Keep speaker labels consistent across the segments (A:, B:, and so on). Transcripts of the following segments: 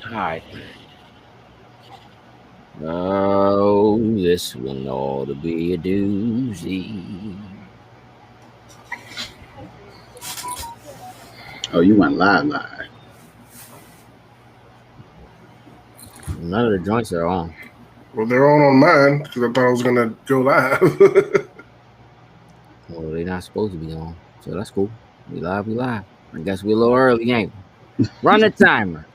A: Hi. Oh, this one ought to be a doozy.
B: Oh, you went live.
A: None of the joints are on.
C: Well, they're on mine because I thought I was gonna go live.
A: Well, they're not supposed to be on. So that's cool. We live, we live. I guess we're a little early, ain't we? Run the timer.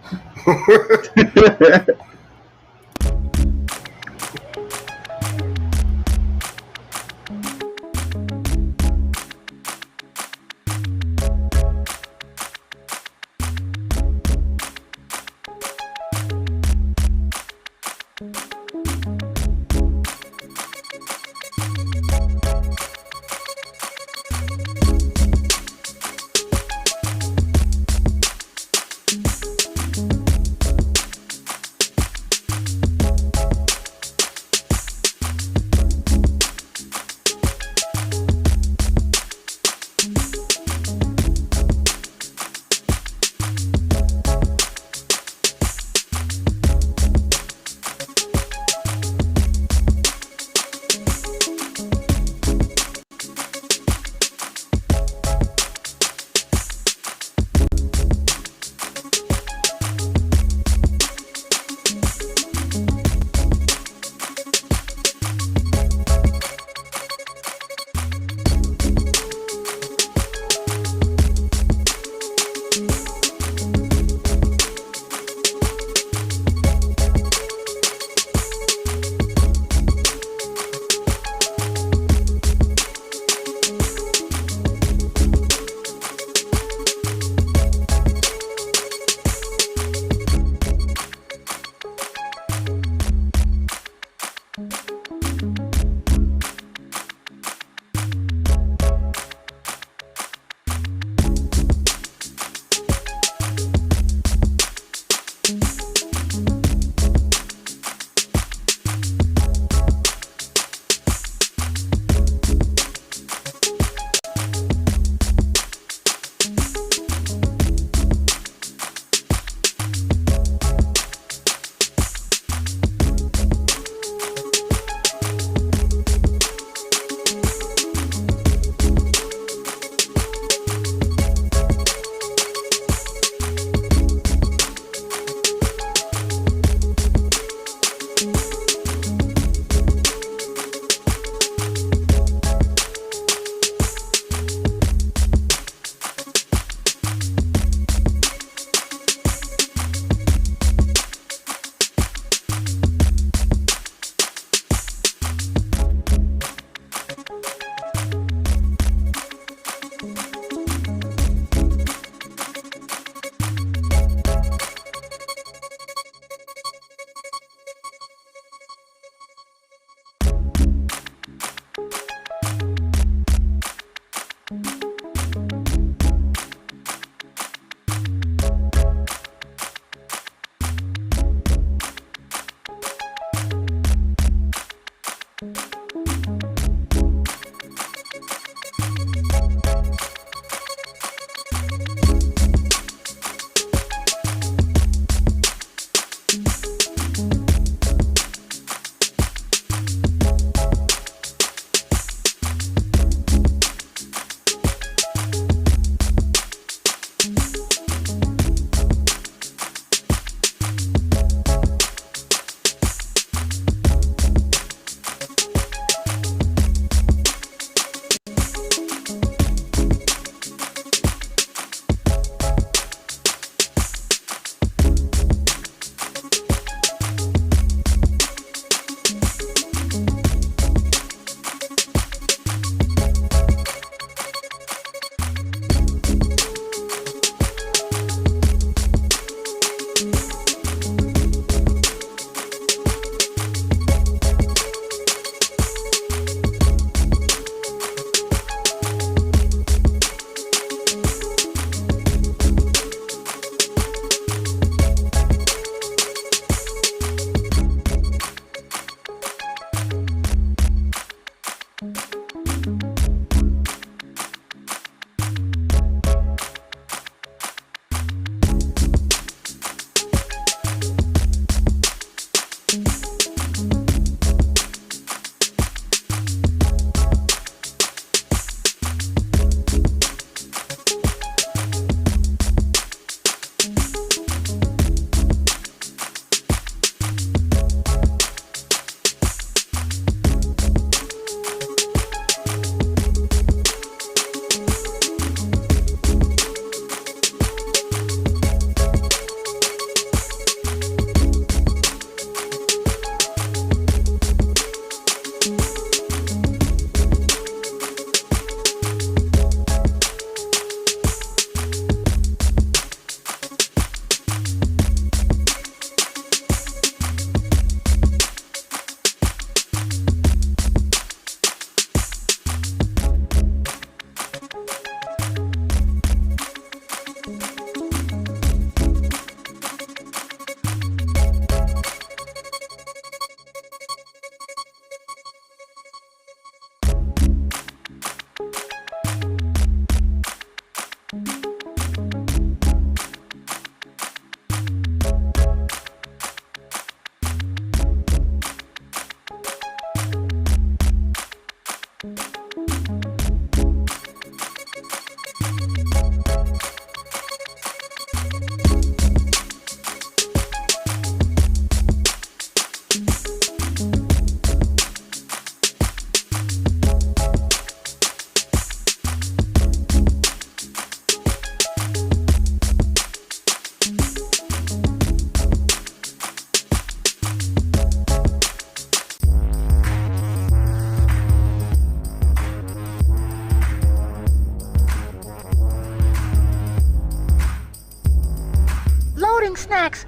A: having snacks.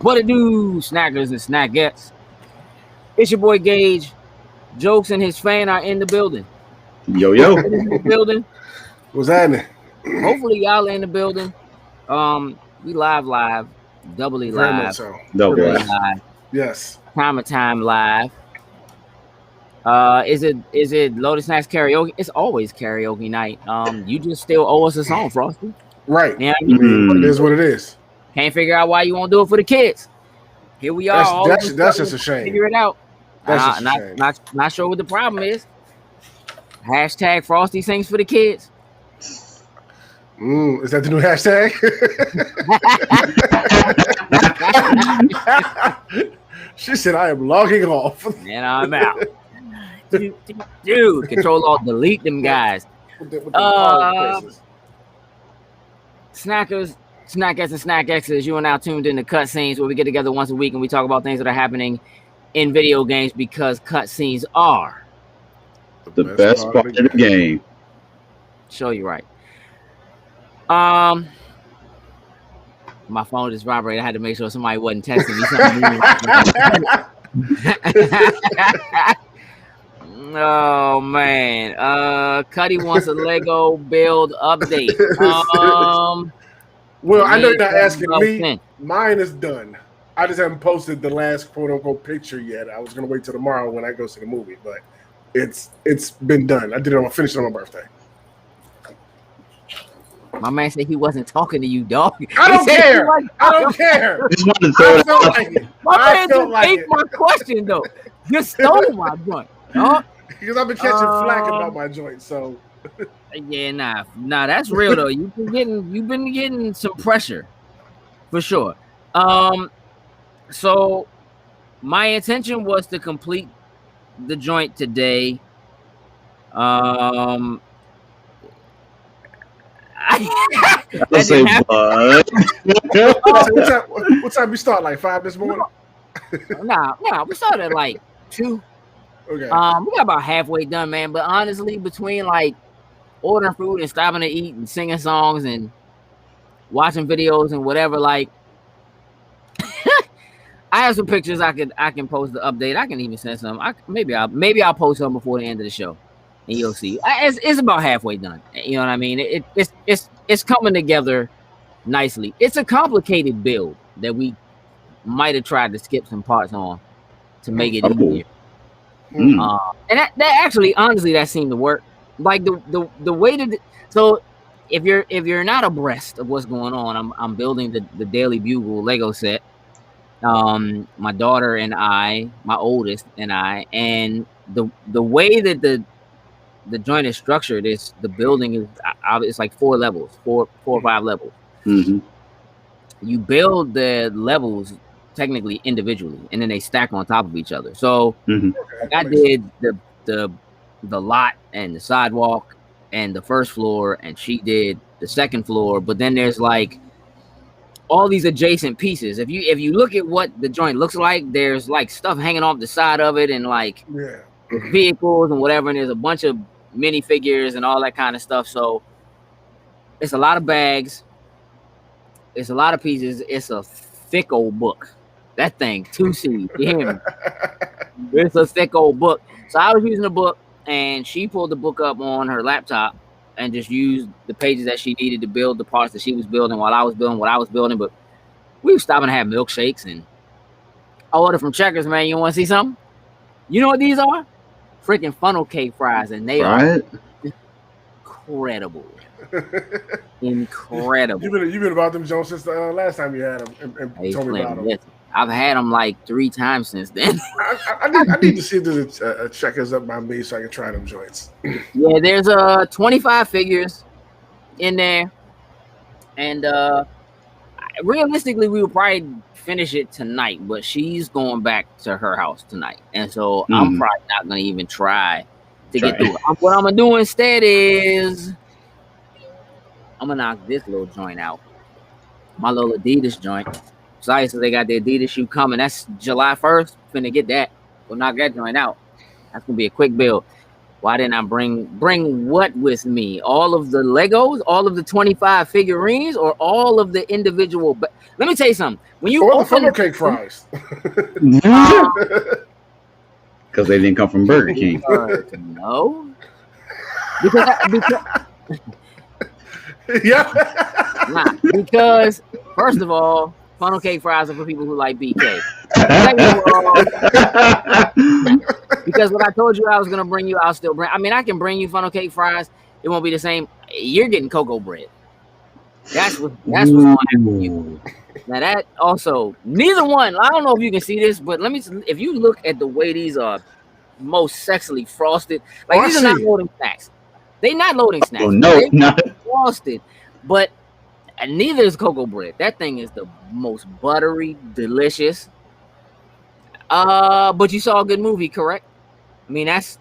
A: What it do, snackers and snackettes? It's your boy Gage. Jokes and his fan are in the building.
B: Yo.
A: In the building.
C: What's happening?
A: Hopefully y'all in the building. We live, doubly
C: Very
A: live,
C: much so.
B: Double
A: live,
C: Yes.
A: time live. Is it Lotus Snacks karaoke? It's always karaoke night. You just still owe us a song, Frosty.
C: Right.
A: Yeah,
C: I mean, it is what it is.
A: Can't figure out why you won't do it for the kids. Here we are.
C: That's just a shame.
A: Figure it out.
C: That's just a shame.
A: Not sure what the problem is. Hashtag Frosty sings for the kids.
C: Is that the new hashtag? She said, I am logging off.
A: And I'm out. Dude, Control Alt delete them guys. Snackers, Snackettes, and Snack X's, you are now tuned into Cutscenes, where we get together once a week and we talk about things that are happening in video games, because cutscenes are
B: the best part of the game. Show
A: you right. My phone just vibrated. I had to make sure somebody wasn't texting me something. Oh man, Cuddy wants a Lego build update.
C: Well, I know you're not asking me. Mine is done. I just haven't posted the last quote unquote picture yet. I was gonna wait till tomorrow when I go see the movie, but it's been done. I finished it on my birthday.
A: My man said he wasn't talking to you, dog.
C: I don't care. I don't care.
A: My man ate my question though. You stole my joint.
C: Because I've been catching flack about my joint, so
A: yeah, nah, that's real though. You've been getting some pressure for sure. So my intention was to complete the joint today.
B: I'll say what
C: time we start? Like 5 this morning?
A: Nah, we started at like 2.
C: Okay.
A: We got about halfway done, man. But honestly, between like ordering food and stopping to eat and singing songs and watching videos and whatever, like I have some pictures I can post the update. I can even send some. Maybe I'll post some before the end of the show, and you'll see. It's about halfway done. You know what I mean? It's coming together nicely. It's a complicated build that we might have tried to skip some parts on to make it easier. And that actually, honestly, that seemed to work. Like the way to. So if you're not abreast of what's going on, I'm building the Daily Bugle Lego set. My daughter and I, my oldest and I, and the way that the joint is structured is the building is it's like 4 levels, four or 5 levels.
B: Mm-hmm.
A: You build the levels technically individually, and then they stack on top of each other. So I did the lot and the sidewalk and the first floor, and she did the second floor. But then there's like all these adjacent pieces. If you look at what the joint looks like, there's like stuff hanging off the side of it, and like vehicles and whatever, and there's a bunch of minifigures and all that kind of stuff. So it's a lot of bags, it's a lot of pieces. It's a thick old book. That thing, 2C, you hear me? It's a thick old book. So I was using the book, and she pulled the book up on her laptop and just used the pages that she needed to build the parts that she was building while I was building what I was building. But we were stopping to have milkshakes, and I ordered from Checkers, man. You want to see something? You know what these are? Freaking funnel cake fries, and they are incredible. Incredible.
C: You've been about them, Jones, since the last time you had them and told me about them.
A: Listen, I've had them like 3 times since then.
C: I need to see if there's a Checkers up by me so I can try them joints.
A: Yeah, there's 25 figures in there, and realistically, we would probably finish it tonight. But she's going back to her house tonight, and so I'm probably not gonna even try to get through it. What I'm gonna do instead is I'm gonna knock this little joint out, my little Adidas joint. So they got the Adidas shoe coming. That's July 1st. Finna get that. We'll knock that joint out. That's gonna be a quick build. Why didn't I bring what with me? All of the Legos, all of the 25 figurines, or all of the individual? Let me tell you something. When you
C: open the funnel cake fries,
B: because they didn't come from Burger King.
A: No, because because first of all, funnel cake fries are for people who like BK. Second of all, because what I told you I was gonna bring you, I'll still bring. I mean, I can bring you funnel cake fries. It won't be the same. You're getting cocoa bread. That's what's going to happen with you. Now that also, neither one. I don't know if you can see this, but if you look at the way these are most sexily frosted, like these are not loading snacks. They're not loading snacks.
B: Oh, no,
A: they're
B: not
A: frosted, but neither is cocoa bread. That thing is the most buttery, delicious. But you saw a good movie, correct? I mean, that's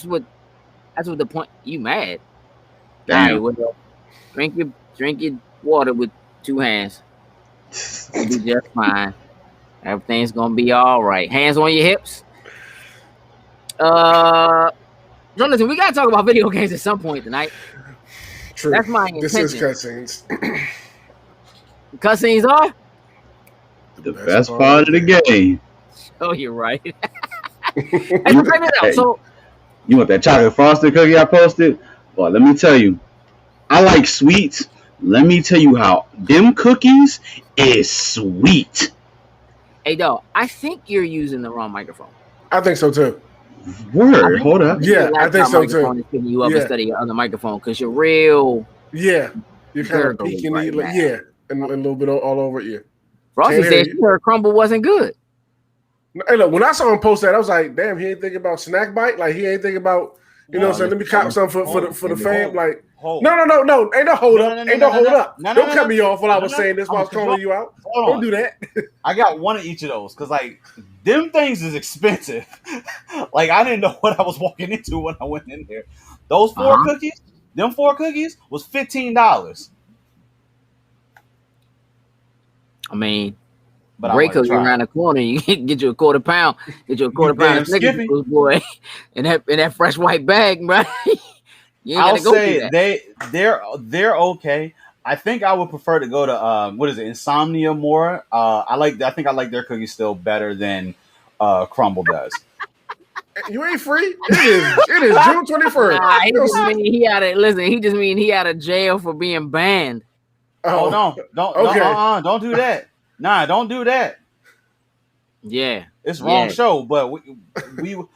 A: what the point. You mad?
B: Damn.
A: Right, well, drink your water with 2 hands. You'll be just fine. Everything's gonna be all right. Hands on your hips. So listen, we gotta talk about video games at some point tonight.
C: True.
A: That's my intention.
C: This is cutscenes.
A: Cutscenes are
B: the best part of the game.
A: Oh, you're right. Hey, so
B: you want that chocolate frosted cookie I posted? Well, let me tell you, I like sweets. Let me tell you how them cookies is sweet.
A: Hey, dog, I think you're using the wrong microphone.
C: I think so too.
B: Word, hold up.
C: Yeah, I think so too.
A: Is picking you up instead of your other microphone because you're real.
C: Yeah, you're kind of peeking. Right, and a little bit all over it. Yeah.
A: Frosty said her crumble wasn't good.
C: Hey, look, when I saw him post that, I was like, damn, he ain't thinking about snack bite. Like, he ain't thinking about, you know what I'm saying? Let me cop something for the fam. Like, no. Ain't no hold up. Ain't no hold up. Don't cut me off while I was saying this while I was calling you out. Don't do that.
D: I got one of each of those because, like, them things is expensive. Like, I didn't know what I was walking into when I went in there. Those 4 cookies, them 4 cookies was $15.
A: I mean, but great cookie around the corner, you get you a quarter pound. Get you a quarter pound of Snickers, boy, in that fresh white bag, right?
D: I'll say they're okay. I think I would prefer to go to what is it, Insomnia more. I think I like their cookies still better than Crumble does.
C: You ain't free. It is June 21st.
A: Nah, he just mean he out of jail for being banned.
D: Oh no! Don't do that. Nah, don't do that.
A: Yeah,
D: it's wrong show, but we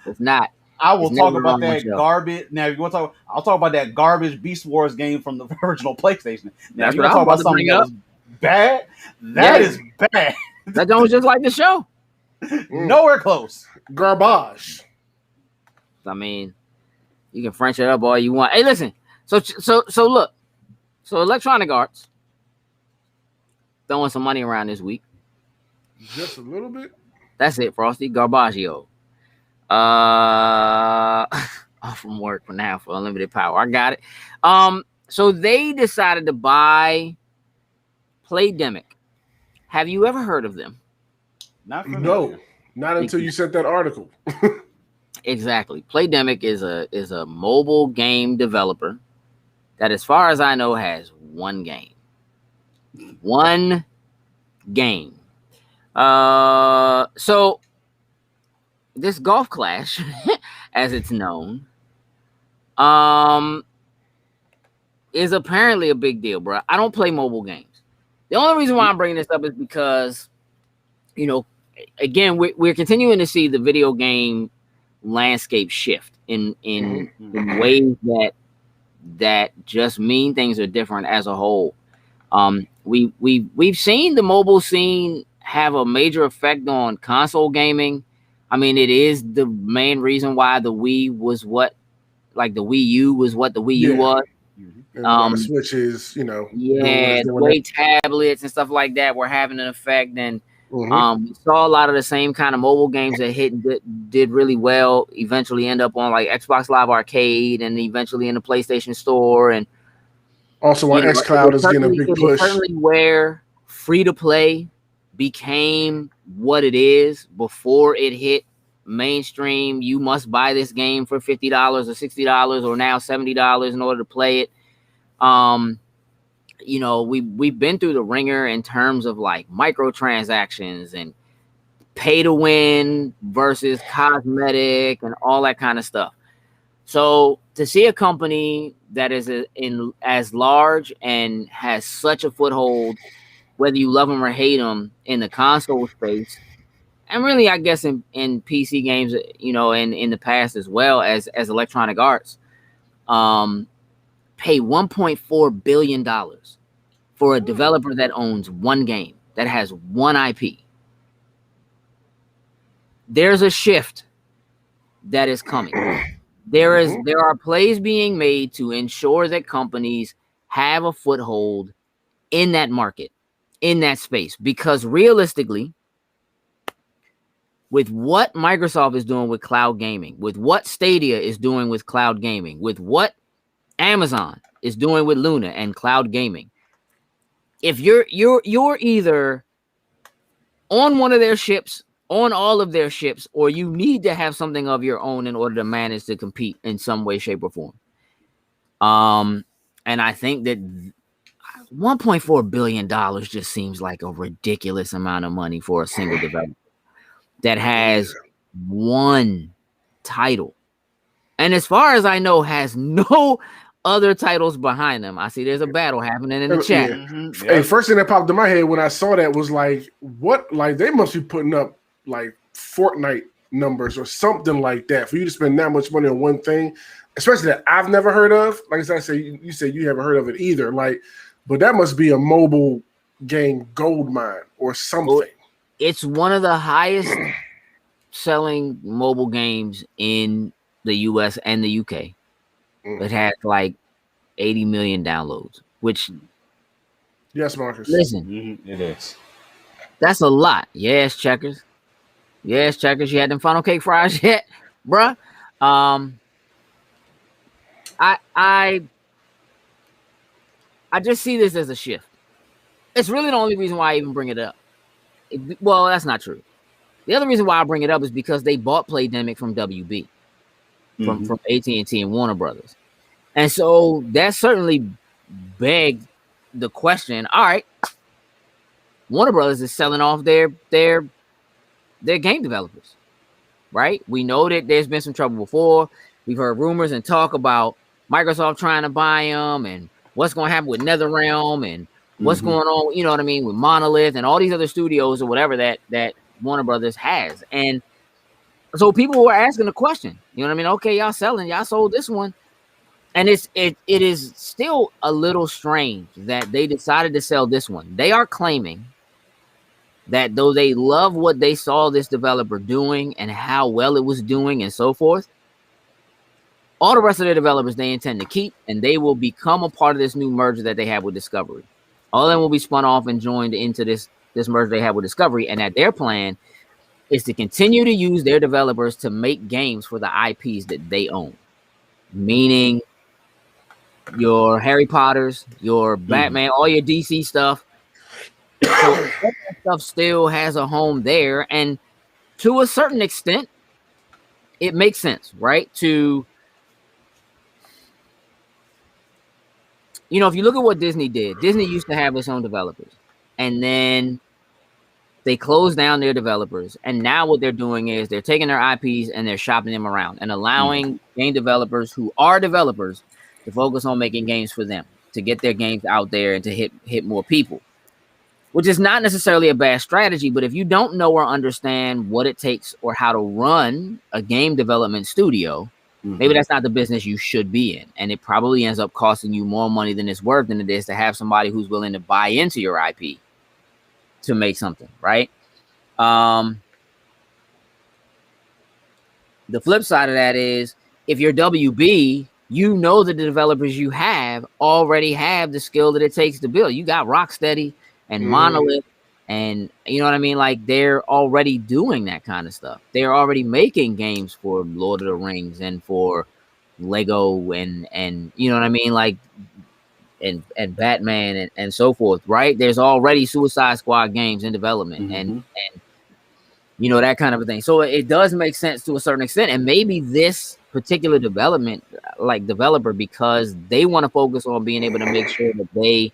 A: it's not.
D: I will talk about that garbage. Now, if you want to talk, I'll talk about that garbage Beast Wars game from the original PlayStation. Now, if you want to talk about something that was bad, that is bad.
A: That was just like the show.
D: Nowhere close.
C: Garbage.
A: I mean, you can French it up all you want. Hey, listen. So look. So Electronic Arts throwing some money around this week.
C: Just a little bit.
A: That's it, Frosty. Garbaggio. Off from work for now for unlimited power. I got it. So they decided to buy Playdemic. Have you ever heard of them?
C: Not until you sent that article.
A: Exactly. Playdemic is a mobile game developer that, as far as I know, has one game. So this Golf Clash, as it's known, is apparently a big deal, bro. I don't play mobile games. The only reason why I'm bringing this up is because, you know, again, we're continuing to see the video game landscape shift in ways that just mean things are different as a whole. We've seen the mobile scene have a major effect on console gaming. I mean, it is the main reason why the Wii was the Wii U was what the Wii U was.
C: And Switches, you know.
A: Yeah, the way tablets and stuff like that were having an effect. And we saw a lot of the same kind of mobile games that hit and did really well eventually end up on like Xbox Live Arcade and eventually in the PlayStation Store. And
C: also on xCloud is getting a big push.
A: Certainly where free to play became what it is before it hit mainstream. You must buy this game for $50 or $60 or now $70 in order to play it. You know, we've been through the ringer in terms of like microtransactions and pay to win versus cosmetic and all that kind of stuff. So to see a company that is as large and has such a foothold, whether you love them or hate them, in the console space, and really, I guess in PC games, you know, and in the past as well as Electronic Arts, pay $1.4 billion for a developer that owns one game, that has one IP. There's a shift that is coming. There are plays being made to ensure that companies have a foothold in that market, in that space, because realistically, with what Microsoft is doing with cloud gaming, with what Stadia is doing with cloud gaming, with what Amazon is doing with Luna and cloud gaming, if you're either on one of their ships, on all of their ships, or you need to have something of your own in order to manage to compete in some way, shape, or form. And I think that $1.4 billion just seems like a ridiculous amount of money for a single developer that has one title. And as far as I know, has no other titles behind them. I see there's a battle happening in the chat.
C: Hey, first thing that popped in my head when I saw that was like, what? Like, they must be putting up like Fortnite numbers or something like that for you to spend that much money on one thing, especially that I've never heard of. Like I said, you said you haven't heard of it either. Like, but that must be a mobile game gold mine or something.
A: It's one of the highest selling mobile games in the US and the UK. It has like 80 million downloads, which,
C: yes, Marcus.
A: Listen,
D: it is.
A: That's a lot. Yes, Checkers. Yes, Checkers. You had them funnel cake fries yet, bruh? I just see this as a shift. It's really the only reason why I even bring it up. Well, that's not true. The other reason why I bring it up is because they bought Playdemic from WB, from AT&T and Warner Brothers. And so that certainly begged the question, all right, Warner Brothers is selling off their game developers, right? We know that there's been some trouble before. We've heard rumors and talk about Microsoft trying to buy them and what's going to happen with NetherRealm and what's going on, you know what I mean, with Monolith and all these other studios or whatever that Warner Brothers has. And so people were asking the question, you know what I mean? Okay, y'all sold this one. And it is still a little strange that they decided to sell this one. They are claiming that though they love what they saw this developer doing and how well it was doing and so forth, all the rest of their developers they intend to keep, and they will become a part of this new merger that they have with Discovery. All of them will be spun off and joined into this merger they have with Discovery, and that their plan is to continue to use their developers to make games for the IPs that they own, meaning your Harry Potters, your Batman, all your DC stuff. So that stuff still has a home there, and to a certain extent, it makes sense, right? To, you know, if you look at what Disney did, Disney used to have its own developers, and then they closed down their developers, and now what they're doing is they're taking their IPs and they're shopping them around and allowing game developers who are developers to focus on making games for them, to get their games out there and to hit more people, which is not necessarily a bad strategy. But if you don't know or understand what it takes or how to run a game development studio, maybe that's not the business you should be in. And it probably ends up costing you more money than it's worth than it is to have somebody who's willing to buy into your IP to make something, right? The flip side of that is if you're WB, you know that the developers you have already have the skill that it takes to build. You got Rocksteady and Monolith, and you know what I mean? Like, they're already doing that kind of stuff. They're already making games for Lord of the Rings and for Lego and you know what I mean? Like, and Batman and so forth, right? There's already Suicide Squad games in development. And that kind of a thing. So it does make sense to a certain extent, and maybe this particular developer, because they want to focus on being able to make sure that they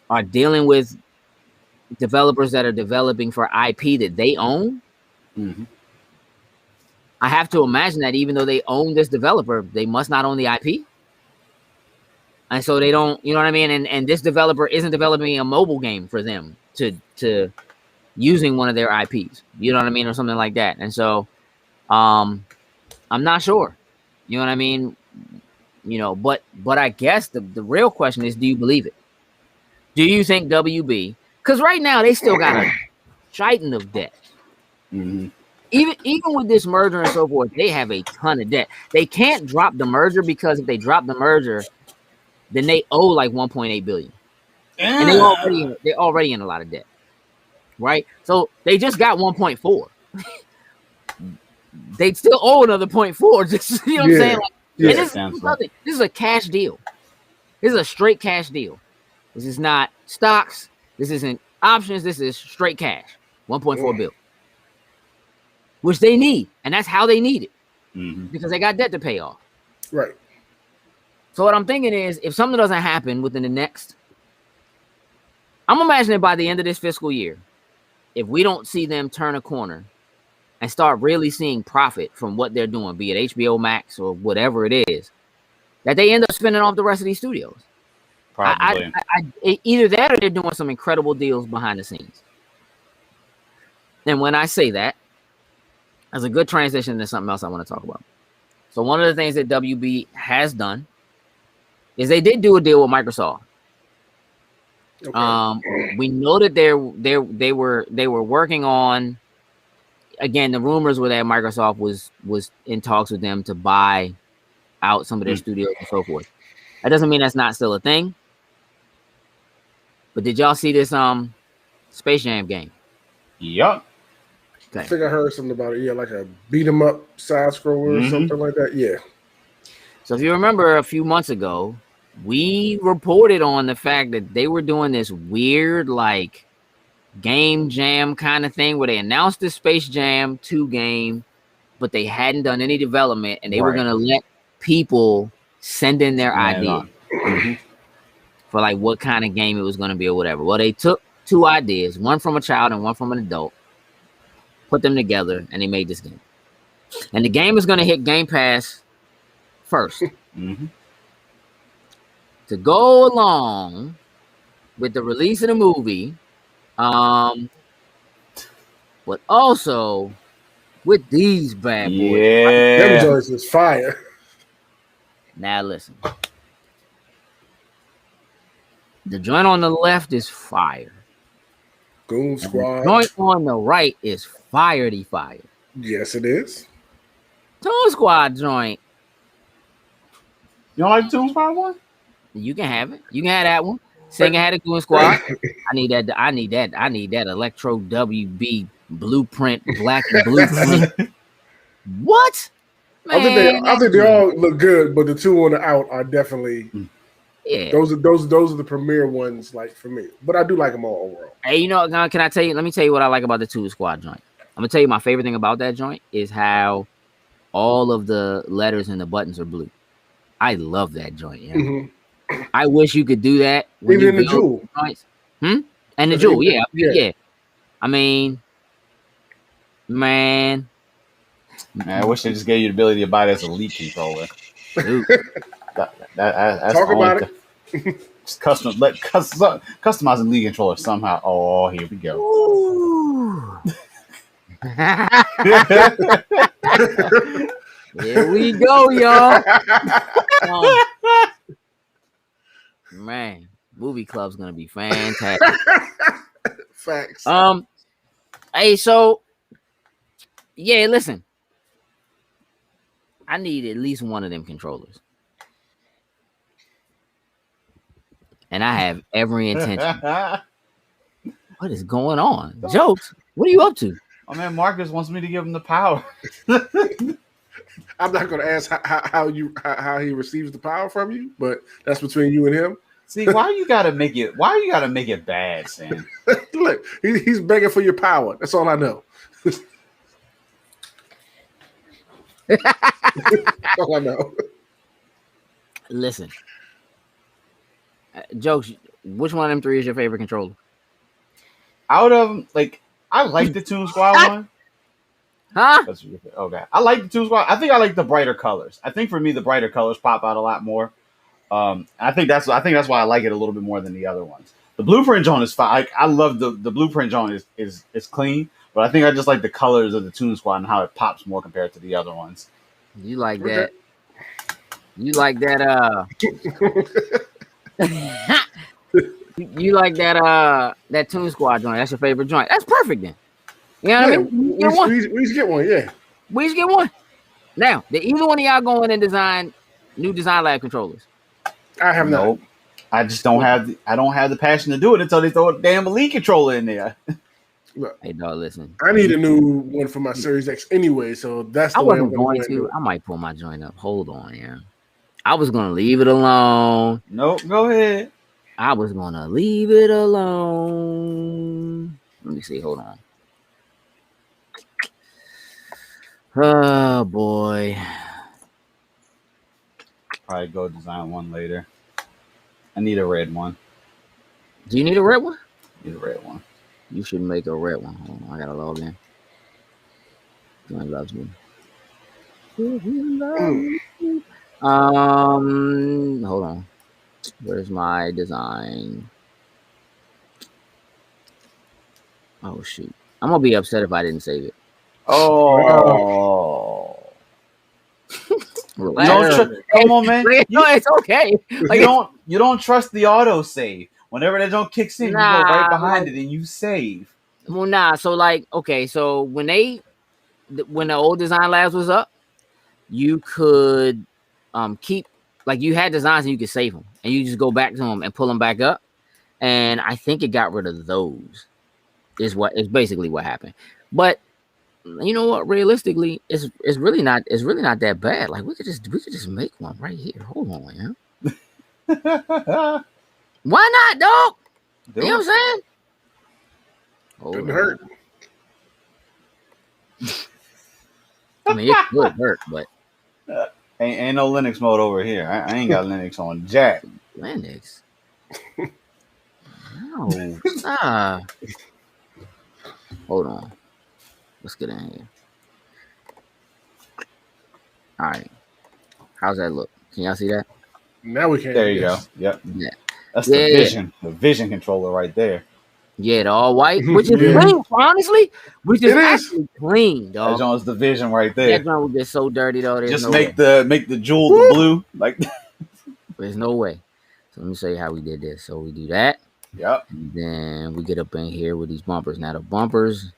A: are dealing with developers that are developing for IP that they own.
D: Mm-hmm.
A: I have to imagine that even though they own this developer, they must not own the IP. And so they don't, you know what I mean? And this developer isn't developing a mobile game for them to using one of their IPs, you know what I mean? Or something like that. And so I'm not sure, you know what I mean? But I guess the real question is, do you believe it? Do you think WB, because right now they still got a chitin of debt.
D: Mm-hmm.
A: Even with this merger and so forth, they have a ton of debt. They can't drop the merger, because if they drop the merger, then they owe like 1.8 billion. And they're already in a lot of debt. Right? So they just got 1.4. They'd still owe another 0.4. Just, you know what I'm saying? This is a cash deal. This is a straight cash deal. This is not stocks. This isn't options. This is straight cash. 1.4 billion. Which they need. And that's how they need it.
D: Mm-hmm.
A: Because they got debt to pay off.
C: Right.
A: So what I'm thinking is, if something doesn't happen within the next, I'm imagining by the end of this fiscal year, if we don't see them turn a corner and start really seeing profit from what they're doing, be it HBO Max or whatever it is, that they end up spinning off the rest of these studios.
D: Probably.
A: Either that or they're doing some incredible deals behind the scenes. And when I say that, that's a good transition to something else I want to talk about. So one of the things that WB has done is they did do a deal with Microsoft. Okay. We know that they were working on, again, the rumors were that Microsoft was in talks with them to buy out some of their studios and so forth. That doesn't mean that's not still a thing. But did y'all see this Space Jam game?
D: Yup.
C: Okay. I think I heard something about it. Yeah, like a beat 'em up side scroller or something like that. Yeah.
A: So if you remember a few months ago, we reported on the fact that they were doing this weird like game jam kind of thing where they announced the Space Jam 2 game, but they hadn't done any development, and they were going to let people send in their ideas for like what kind of game it was going to be or whatever. Well, they took 2 ideas, one from a child and one from an adult, put them together, and they made this game. And the game is going to hit Game Pass first. To go along with the release of the movie, but also with these bad boys.
C: Yeah. Them joints is fire.
A: Now listen. The joint on the left is fire.
C: Goon Squad.
A: The joint on the right is firedy fire.
C: Yes, it is.
A: Toon Squad joint.
D: You don't like the Toon Squad one?
A: You can have it. You can have that one. Sega had a Goon Squad. I need that Electro WB blueprint, black and blueprint. What? Man,
C: I think they all look good, but the 2 on the out are definitely those are the premier ones, like, for me. But I do like them all overall.
A: Hey, now can I tell you? Let me tell you what I like about the Toon Squad joint. I'm gonna tell you my favorite thing about that joint is how all of the letters and the buttons are blue. I love that joint. Yeah. I wish you could do that.
C: Even in the Jewel.
A: And the Jewel, yeah. I mean, man,
D: I wish they just gave you the ability to buy this Elite controller. That's
C: talk about it.
D: Just customizing Elite controller somehow. Oh, here we go.
A: Here we go, y'all. Man, movie club's gonna be fantastic.
C: Facts.
A: Hey, so yeah, listen. I need at least one of them controllers. And I have every intention. What is going on? Jokes? What are you up to?
D: Oh man, Marcus wants me to give him the power.
C: I'm not going to ask how he receives the power from you, but that's between you and him.
D: See, why you gotta make it? Why you gotta make it bad, Sam?
C: Look, he's begging for your power. That's all I know. That's all I know.
A: Listen, jokes. Which one of them three is your favorite controller?
D: Out of I like the Toon Squad one.
A: Huh?
D: Okay, I like the Toon Squad. I think I like the brighter colors. I think for me, the brighter colors pop out a lot more. I think that's why I like it a little bit more than the other ones. The Blueprint Joint is fine. I love the Blueprint Joint is clean, but I think I just like the colors of the Toon Squad and how it pops more compared to the other ones.
A: You like that? You like that? You like that Toon Squad joint? That's your favorite joint? That's perfect then. You know what I mean?
C: We each get one, yeah.
A: We each get one. Now, did either one of y'all go in and design new Design Lab controllers?
C: I have not.
D: I just don't have the passion to do it until they throw a damn Elite controller in there.
C: Look,
A: hey dog, listen.
C: I need a new one for my Series X anyway, so that's the way I'm going to.
A: I might pull my joint up. Hold on, yeah. I was gonna leave it alone.
D: Nope, go ahead.
A: I was gonna leave it alone. Let me see. Hold on. Oh boy.
D: Probably go design one later. I need a red one.
A: Do you need a red one?
D: Need a red one.
A: You should make a red one. Hold on, I gotta log in. Join loves me. Hold on. Where's my design? Oh shoot. I'm gonna be upset if I didn't save it.
D: Oh. Come on, man.
A: No, it's okay.
D: Like, you don't trust the auto save. Whenever that don't kicks in, you go right behind it and you save.
A: Well, nah. So okay. So when the old Design Labs was up, you could keep you had designs and you could save them, and you just go back to them and pull them back up. And I think it got rid of those. Is basically what happened. But you know what? Realistically, it's really not that bad. Like we could just make one right here. Hold on, yeah. Why not, dog? You know what I'm saying?
C: Didn't hurt.
A: I mean, it could hurt, but
D: ain't no Linux mode over here. I ain't got Linux on Jack.
A: Linux. No. Hold on. Let's get in here. All right. How's that look? Can y'all see that?
C: Now we can.
D: There you go. Yep.
A: Yeah.
D: That's the vision controller right there.
A: Yeah, the all white, which is clean, honestly. Which is actually clean, dog.
D: That joint's the vision right there.
A: That joint would get so dirty though.
D: Just make the jewel the blue. Like
A: there's no way. So let me show you how we did this. So we do that.
D: Yep.
A: And then we get up in here with these bumpers. Now the bumpers,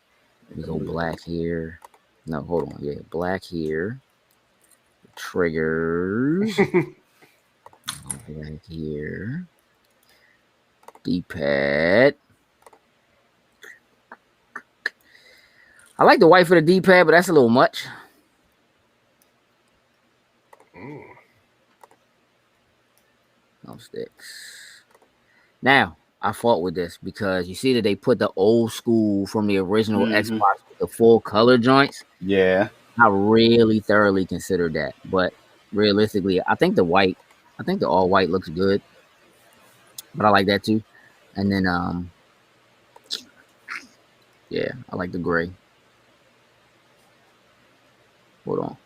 A: we go black here. No, hold on. Yeah, black here. Triggers. Black here. D-pad. I like the white for the D-pad, but that's a little much. No sticks. Now, I fought with this because you see that they put the old school from the original Xbox with the full color joints.
D: Yeah.
A: I really thoroughly considered that. But realistically, I think the all white looks good. But I like that too. And then yeah, I like the gray. Hold on.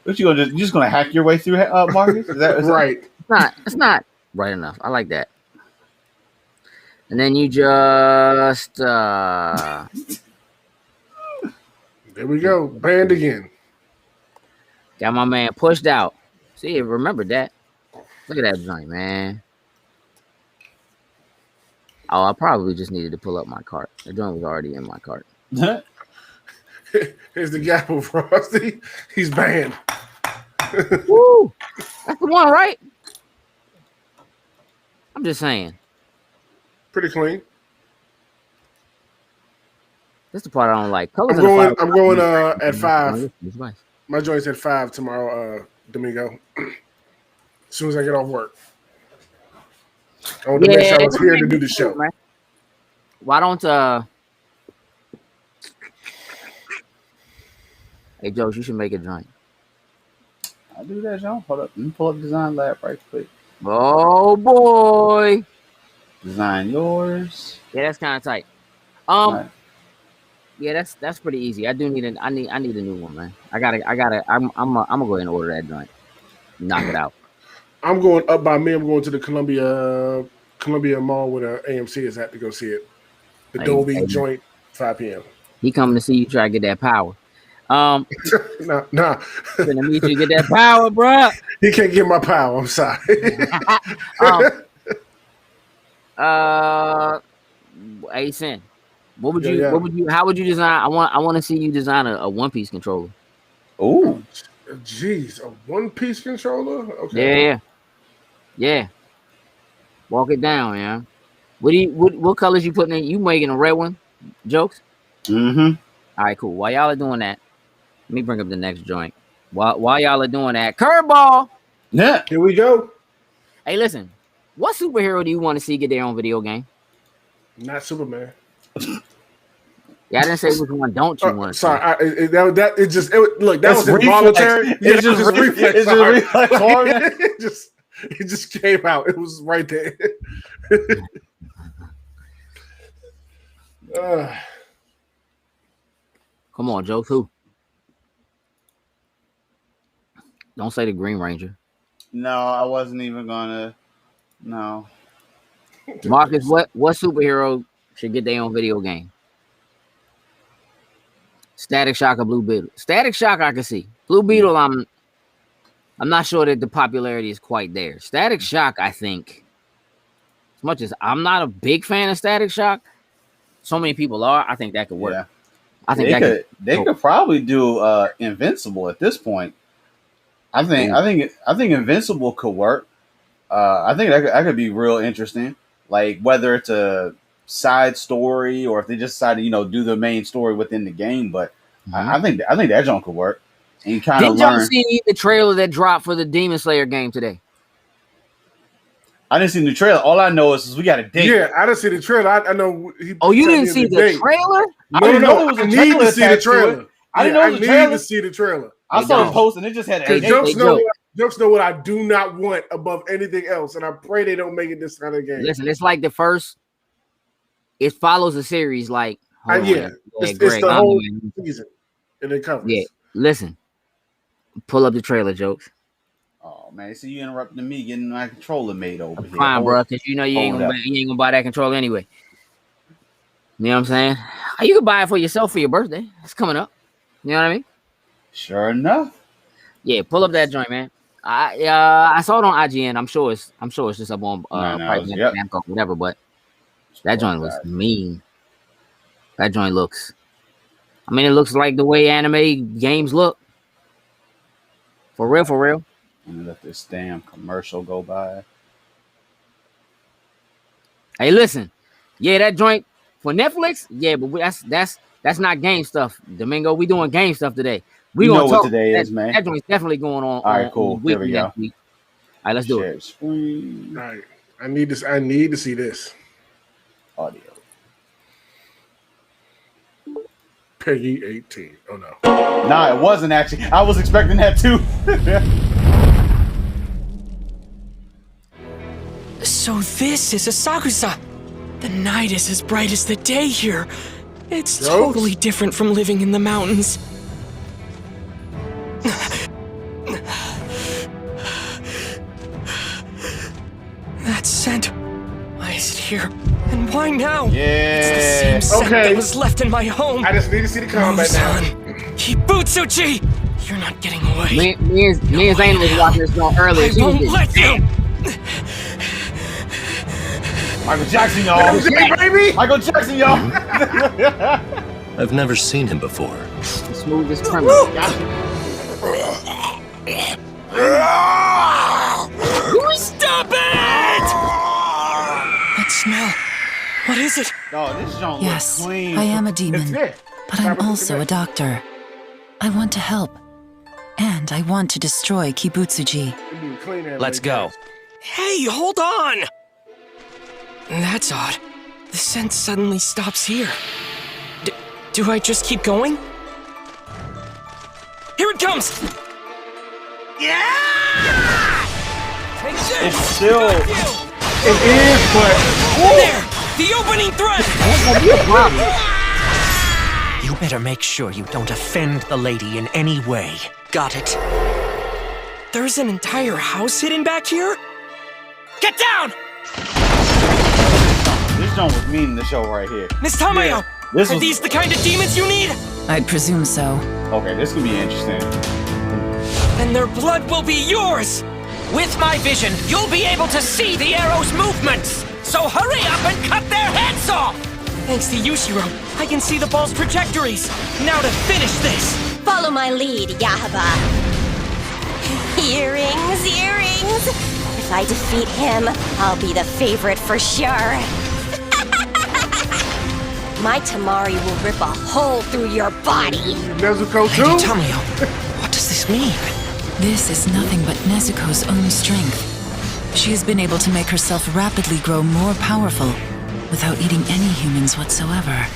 D: What you just gonna hack your way through, Marcus? Is that
C: right?
A: It's not right enough. I like that. And then you just
C: there we go, banned again.
A: Got my man pushed out. See, remember that. Look at that joint, man. Oh, I probably just needed to pull up my cart. The joint was already in my cart.
C: Here's the gap with Frosty. He's banned.
A: Woo! That's the one, right? I'm just saying.
C: Pretty clean.
A: That's the part I don't like.
C: I'm going at 5. My joint's at 5 tomorrow, Domingo. As soon as I get off work. I want to make sure I was here to do the show. Man.
A: Why don't Hey Joe, you should make a joint.
D: I'll do that, Joe. Hold up. Let me pull up Design Lab right quick.
A: Oh boy.
D: Design yours.
A: Yeah, that's kind of tight. Right. Yeah, that's pretty easy. I do need I need a new one, man. I'm gonna go ahead and order that joint. Knock it out.
C: I'm going up by me. I'm going to the Columbia Mall where the AMC is at to go see it. The Dolby joint, 5 p.m.
A: He coming to see you try to get that power.
C: Nah.
A: Gonna need you to get that power, bro.
C: He can't get my power. I'm sorry.
A: Asen, how would you design? I want to see you design a One Piece controller.
D: Oh,
C: jeez, a One Piece controller. Okay.
A: Yeah. Walk it down, yeah. What colors you putting in? You making a red one? Jokes?
D: Mm-hmm.
A: All right, cool. While y'all are doing that, let me bring up the next joint. While y'all are doing that, curveball.
D: Yeah.
C: Here we go.
A: Hey, listen. What superhero do you want to see get their own video game?
C: Not Superman.
A: Yeah, I didn't say which one. Don't you want?
C: Sorry, that was involuntary.
D: It's just reflex.
C: It just came out. It was right there.
A: Come on, Jokes. Who? Don't say the Green Ranger.
D: No, I wasn't even gonna. No.
A: Marcus, what superhero should get their own video game? Static Shock or Blue Beetle? Static Shock, I can see. Blue Beetle, I'm not sure that the popularity is quite there. Static Shock, I think, as much as I'm not a big fan of Static Shock, so many people are. I think that could work.
D: Yeah.
A: I think
D: they could probably do Invincible at this point. I think Invincible could work. I think that could be real interesting. Like whether it's a side story or if they just decide to do the main story within the game. But I think that joint could work. And you kind of learn.
A: Did y'all see the trailer that dropped for the Demon Slayer game today?
D: I didn't see the trailer. All I know is we got a date.
C: Yeah, I didn't see the trailer. I know.
A: You didn't see the trailer?
C: I didn't know there was a trailer. I need to see the trailer. I didn't know there was a trailer. I need to see the trailer.
D: I saw a post and it just had a
C: Jokes know what I do not want above anything else, and I pray they don't make it this kind of game.
A: Listen, it's like it follows a series like
C: it's the whole season, and it covers.
A: Yeah, listen, pull up the trailer, Jokes.
D: Oh man, see you interrupting me getting my controller made over here.
A: Fine, bro, because you ain't gonna buy that controller anyway. You know what I'm saying? You can buy it for yourself for your birthday. It's coming up. You know what I mean?
D: Sure enough.
A: Yeah, pull up that joint, man. I saw it on IGN. I'm sure it's just up on Namco, whatever. But that joint was mean. That joint looks. I mean, it looks like the way anime games look. For real, for real.
D: And let this damn commercial go by.
A: Hey, listen. Yeah, that joint for Netflix. Yeah, but that's not game stuff. Domingo, we doing game stuff today. We
D: know what today is, man.
A: That joint's definitely going on.
D: All right, cool. Here we go.
A: All right, let's do it.
C: Screen. All right, I need this. I need to see this.
D: Audio.
C: Peggy 18. Oh no.
D: Nah, it wasn't actually. I was expecting that too.
E: So this is Asakusa. The night is as bright as the day here. It's totally different from living in the mountains. That scent. Why is it here? And why now?
D: Yeah.
E: It's the same scent that was left in my home.
C: I just need to see the combat now.
E: Kibutsuchi! You're not getting away.
A: Me and Zane was watching this film earlier.
E: I won't let you!
D: Michael Jackson, y'all. Michael Jackson, y'all.
F: I've never seen him before.
A: The smoothest criminal.
E: Stop it! That smell. What is it?
D: No, this joint
G: Yes,
D: looks clean.
G: I am a demon, but I'm also a doctor. I want to help. And I want to destroy Kibutsuji.
E: Let's go. Hey, hold on! That's odd. The scent suddenly stops here. Do I just keep going? Here it comes! Yeah! Take this!
D: It's still...
C: It is, but...
E: There! The opening thread!
H: You better make sure you don't offend the lady in any way. Got it?
E: There's an entire house hidden back here? Get down!
D: This joint was meaning the show right here.
E: Miss Tamayo!
D: Yeah,
E: are these the kind of demons you need?
G: I'd presume so.
D: Okay, this could be interesting.
E: Then their blood will be yours!
H: With my vision, you'll be able to see the arrow's movements! So hurry up and cut their heads off!
E: Thanks to Yushiro, I can see the ball's trajectories. Now to finish this!
I: Follow my lead, Yahaba. Earrings, earrings! If I defeat him, I'll be the favorite for sure. My Tamari will rip a hole through your body.
C: Nezuko too?
E: Lady Tamayo, what does this mean?
G: This is nothing but Nezuko's own strength. She has been able to make herself rapidly grow more powerful without eating any humans whatsoever.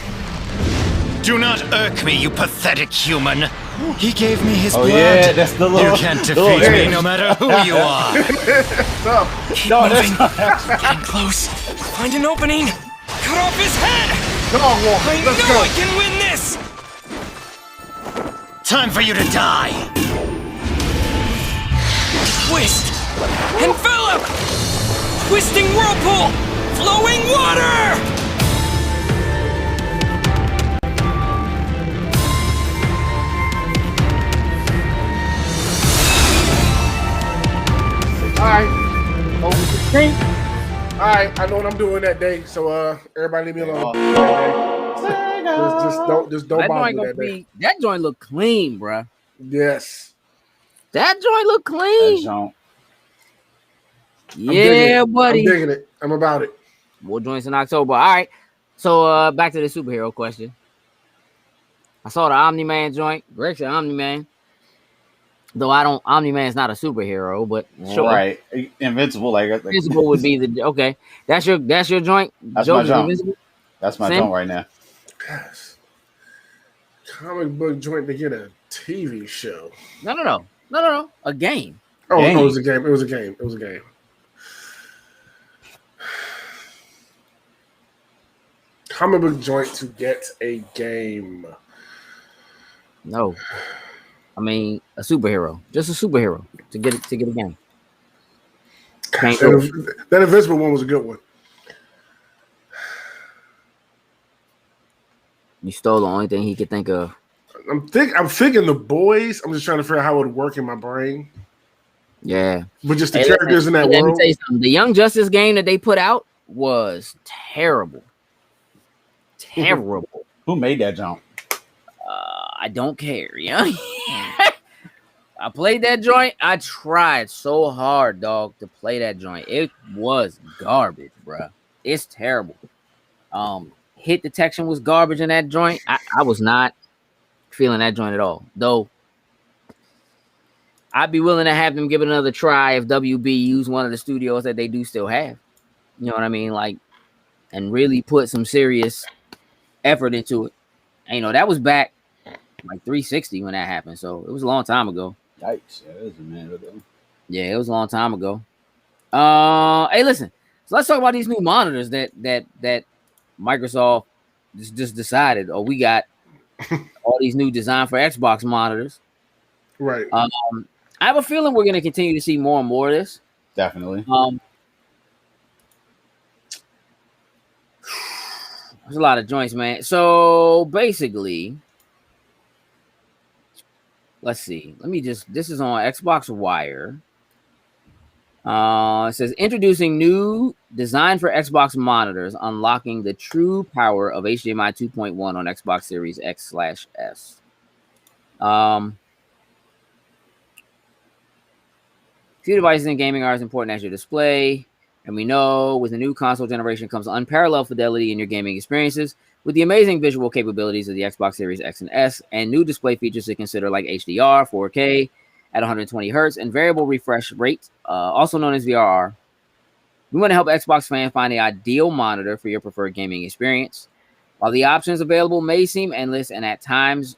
H: Do not irk me, you pathetic human. He gave me his blood.
D: Yeah, that's the little...
H: You can't defeat me no matter who you are.
E: Keep moving. Getting close. Find an opening. Cut off his head.
C: Come on, Wolf.
E: I
C: Let's
E: know
C: go.
E: I can win this.
H: Time for you to die.
E: Twist. Envelop. Twisting whirlpool. Flowing water.
C: Alright. Over 16. Alright, I know what I'm doing that day, so everybody leave me alone. Just don't bother me that day.
A: That joint look clean, bruh.
C: Yes.
A: That joint look clean. Yeah, buddy.
C: I'm digging it. I'm about it.
A: More joints in October. All right. So back to the superhero question. I saw the Omni-Man joint. Greg said Omni-Man. Though Omni-Man's not a superhero, but sure.
D: Right. Invincible, like
A: Invincible would be the okay. That's your joint.
D: That's my joint. That's my joint right now.
C: Yes. Comic book joint to get a TV show.
A: No. A game.
C: Oh, it was a game. It was a game. Comic book joint to get a game.
A: No. I mean, a superhero. Just a superhero to get a game.
C: That Invincible one was a good one.
A: You stole the only thing he could think of.
C: I'm thinking The Boys. I'm just trying to figure out how it would work in my brain.
A: Yeah.
C: But just the characters in that world.
A: Let me tell you something. The Young Justice game that they put out was terrible. Terrible.
D: Who made that jump?
A: I don't care, yeah. I played that joint. I tried so hard, dog, to play that joint. It was garbage, bro. It's terrible. Hit detection was garbage in that joint. I was not feeling that joint at all. Though I'd be willing to have them give it another try if WB used one of the studios that they do still have. You know what I mean? Like, and really put some serious effort into it. And, you know, that was back like 360 when that happened. So it was a long time ago.
D: Yikes. Yeah, it was a minute ago.
A: Yeah, it was a long time ago. Hey, listen. So let's talk about these new monitors that Microsoft just decided. Oh, we got all these new design for Xbox monitors.
C: Right.
A: I have a feeling we're going to continue to see more and more of this.
D: Definitely.
A: There's a lot of joints, man. So basically, let's see. This is on Xbox Wire. It says introducing new design for Xbox monitors, unlocking the true power of HDMI 2.1 on Xbox Series X/S. Few devices in gaming are as important as your display. And we know with the new console generation comes unparalleled fidelity in your gaming experiences with the amazing visual capabilities of the Xbox Series X and S and new display features to consider like HDR, 4K, at 120 hertz and variable refresh rate, also known as VRR. We want to help Xbox fans find the ideal monitor for your preferred gaming experience. While the options available may seem endless and at times,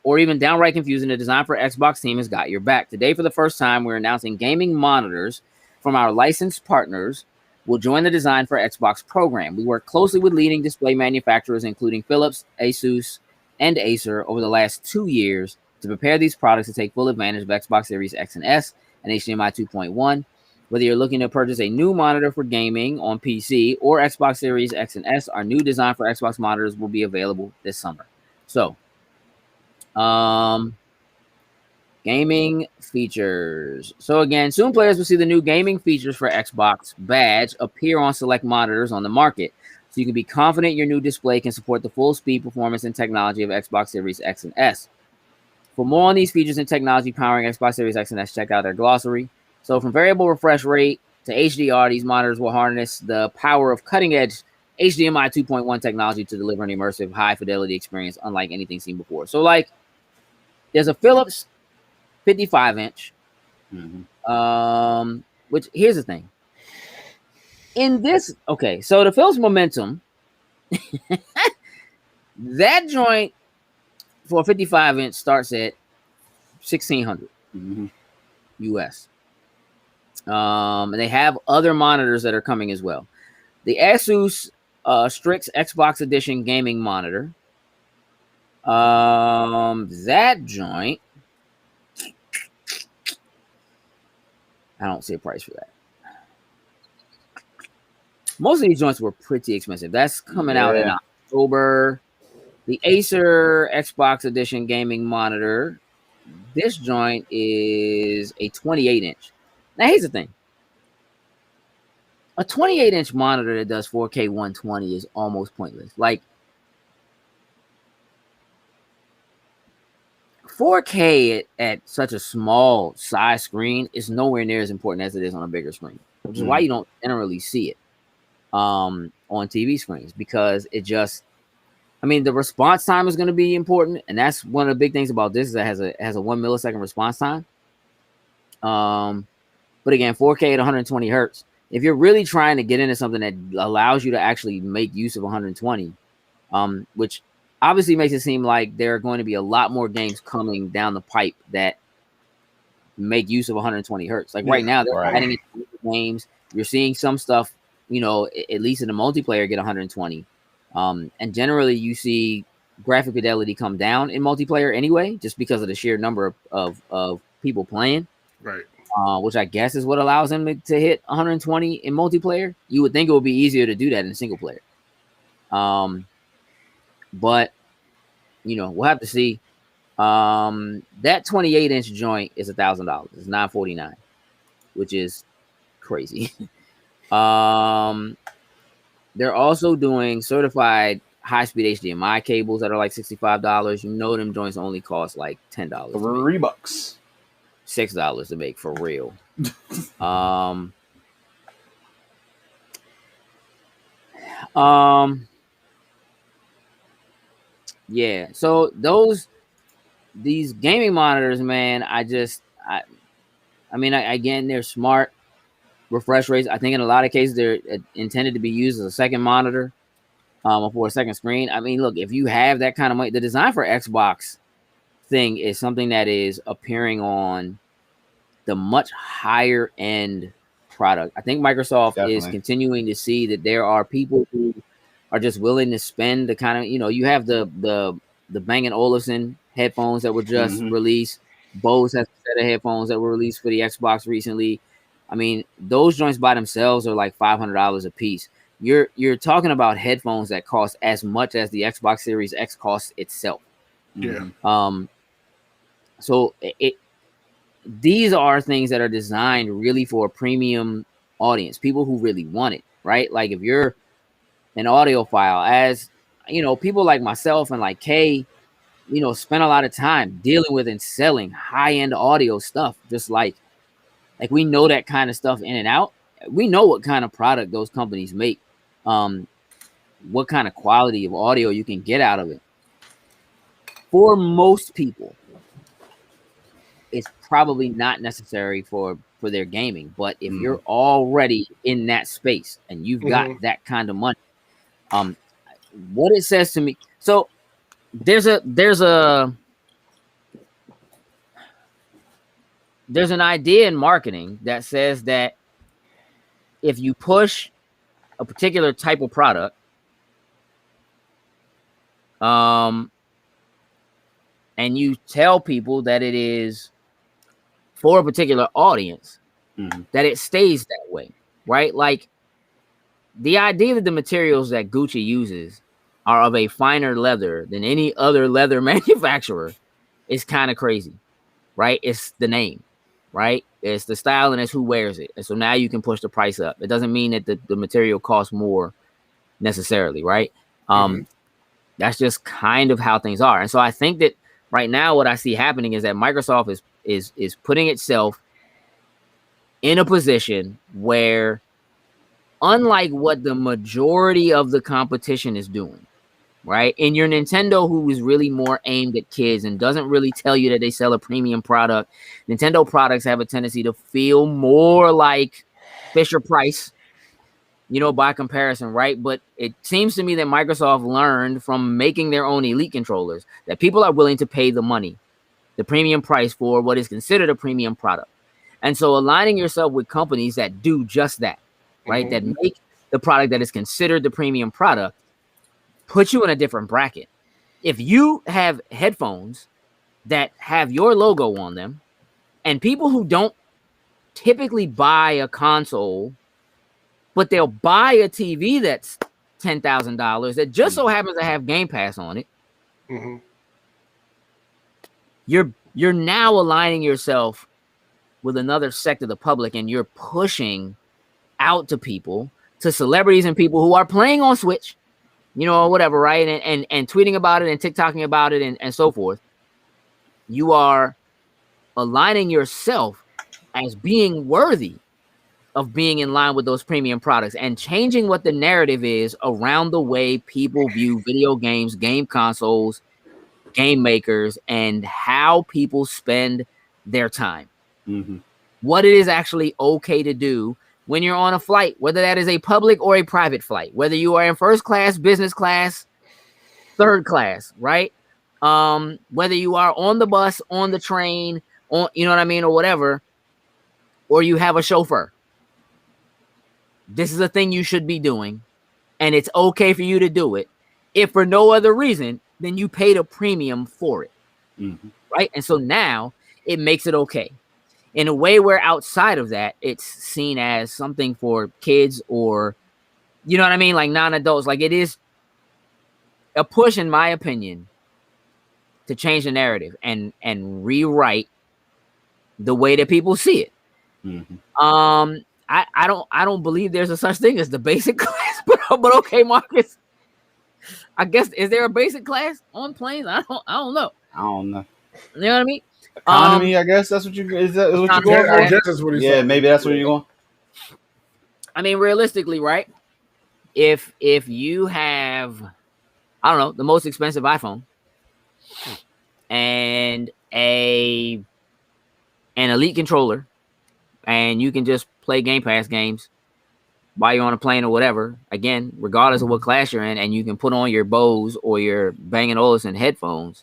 A: or even downright confusing, the Design for Xbox team has got your back. Today, for the first time, we're announcing gaming monitors from our licensed partners will join the Design for Xbox program. We work closely with leading display manufacturers, including Philips, Asus, and Acer over the last 2 years to prepare these products to take full advantage of Xbox Series X and S and HDMI 2.1. Whether you're looking to purchase a new monitor for gaming on PC or Xbox Series X and S, our new Design for Xbox monitors will be available this summer. So, gaming features. So again, soon players will see the new gaming features for Xbox badge appear on select monitors on the market. So you can be confident your new display can support the full speed, performance, and technology of Xbox Series X and S. For more on these features and technology powering Xbox Series X and S, check out their glossary. So from variable refresh rate to HDR, these monitors will harness the power of cutting-edge HDMI 2.1 technology to deliver an immersive, high-fidelity experience unlike anything seen before. So, like, there's a Philips 55-inch, which, here's the thing. In this, okay, so the Philips Momentum, that joint for a 55-inch starts at $1,600 US. And they have other monitors that are coming as well. The Asus Strix Xbox Edition gaming monitor. That joint, I don't see a price for that. Most of these joints were pretty expensive. That's coming out in October. The Acer Xbox Edition gaming monitor. This joint is a 28-inch. Now, here's the thing. A 28-inch monitor that does 4K 120 is almost pointless. Like, 4K at such a small size screen is nowhere near as important as it is on a bigger screen, which is why you don't generally see it on TV screens, because it just, I mean, the response time is going to be important, and that's one of the big things about this is that it has a 1 millisecond response time. But again, 4K at 120 hertz. If you're really trying to get into something that allows you to actually make use of 120, which obviously makes it seem like there are going to be a lot more games coming down the pipe that make use of 120 hertz. Like right now, they're adding it to games. You're seeing some stuff, you know, at least in the multiplayer, get 120. And generally, you see graphic fidelity come down in multiplayer anyway, just because of the sheer number of people playing.
C: Right.
A: Which I guess is what allows them to hit 120 in multiplayer. You would think it would be easier to do that in single player. But, you know, we'll have to see. That 28-inch joint is $1,000. It's $949, which is crazy. They're also doing certified high-speed HDMI cables that are like $65. You know, them joints only cost like $10.
D: $3.
A: $6 to make, for real. Yeah, so these gaming monitors, man, I mean, again, they're smart. Refresh rates, I think in a lot of cases they're intended to be used as a second monitor or for a second screen. I mean, look, if you have that kind of money, the Design for Xbox thing is something that is appearing on the much higher end product. I think Microsoft is continuing to see that there are people who are just willing to spend the kind of, you know, you have the Bang & Olufsen headphones that were just released. Bose has a set of headphones that were released for the Xbox recently. I mean, those joints by themselves are like $500 a piece. You're talking about headphones that cost as much as the Xbox Series X costs itself.
C: Yeah.
A: So these are things that are designed really for a premium audience, people who really want it, right? Like if you're an audiophile, as you know, people like myself and like Kay, you know, spend a lot of time dealing with and selling high-end audio stuff. Just like we know that kind of stuff in and out. We know what kind of product those companies make, what kind of quality of audio you can get out of it. For most people, it's probably not necessary for their gaming. But if you're already in that space and you've got that kind of money, what it says to me. So there's an idea in marketing that says that if you push a particular type of product, and you tell people that it is for a particular audience, that it stays that way, right? Like the idea that the materials that Gucci uses are of a finer leather than any other leather manufacturer is kind of crazy, right? It's the name, right? It's the style and it's who wears it. And so now you can push the price up. It doesn't mean that the material costs more necessarily, right? That's just kind of how things are. And so I think that right now what I see happening is that Microsoft is putting itself in a position where, unlike what the majority of the competition is doing, right? And your Nintendo, who is really more aimed at kids and doesn't really tell you that they sell a premium product, Nintendo products have a tendency to feel more like Fisher Price, by comparison, right? But it seems to me that Microsoft learned from making their own Elite controllers that people are willing to pay the money, the premium price for what is considered a premium product. And so aligning yourself with companies that do just that, right? That make the product that is considered the premium product, puts you in a different bracket. If you have headphones that have your logo on them, and people who don't typically buy a console, but they'll buy a TV that's $10,000 that just so happens to have Game Pass on it, you're now aligning yourself with another sect of the public, and you're pushing out to people, to celebrities and people who are playing on Switch, or whatever, right? And tweeting about it and TikToking about it and so forth. You are aligning yourself as being worthy of being in line with those premium products and changing what the narrative is around the way people view video games, game consoles, game makers, and how people spend their time. What it is actually okay to do when you're on a flight, whether that is a public or a private flight, whether you are in first class, business class, third class, right? Whether you are on the bus, on the train, on, you know what I mean, or whatever, or you have a chauffeur. This is a thing you should be doing, and it's okay for you to do it. If for no other reason, then you paid a premium for it, right? And so now it makes it okay. In a way where outside of that, it's seen as something for kids or, you know what I mean, like non-adults. Like it is a push, in my opinion, to change the narrative and rewrite the way that people see it. I don't believe there's a such thing as the basic class, but okay, Marcus. I guess, is there a basic class on planes? I don't know. You know what I mean?
D: Economy, I guess that's what you is what you're going for.
C: I guess that's what he's saying.
D: Maybe that's where you're going.
A: I mean, realistically, right? If you have, I don't know, the most expensive iPhone and an Elite controller, and you can just play Game Pass games while you're on a plane or whatever, again, regardless of what class you're in, and you can put on your Bose or your Bang & Olufsen headphones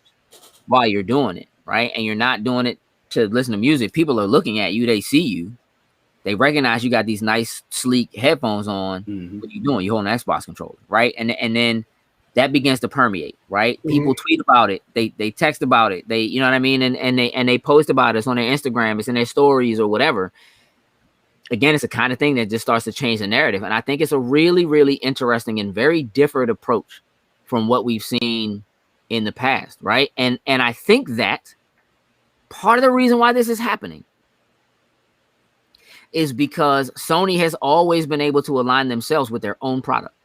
A: while you're doing it, right? And you're not doing it to listen to music. People are looking at you. They see you. They recognize you got these nice, sleek headphones on. What are you doing? You're holding an Xbox controller, right? And then that begins to permeate, right? People tweet about it. They text about it. They, you know what I mean? And they post about it. It's on their Instagram. It's in their stories or whatever. Again, it's the kind of thing that just starts to change the narrative. And I think it's a really, really interesting and very different approach from what we've seen in the past, right? And I think that part of the reason why this is happening is because Sony has always been able to align themselves with their own product.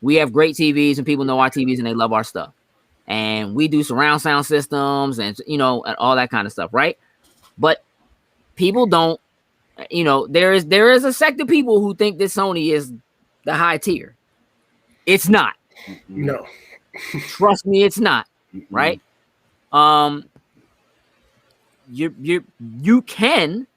A: We have great TVs and people know our TVs and they love our stuff. And we do surround sound systems and, and all that kind of stuff, right? But people don't, there is a sect of people who think that Sony is the high tier. It's not.
C: No.
A: Trust me, it's not. Right? you can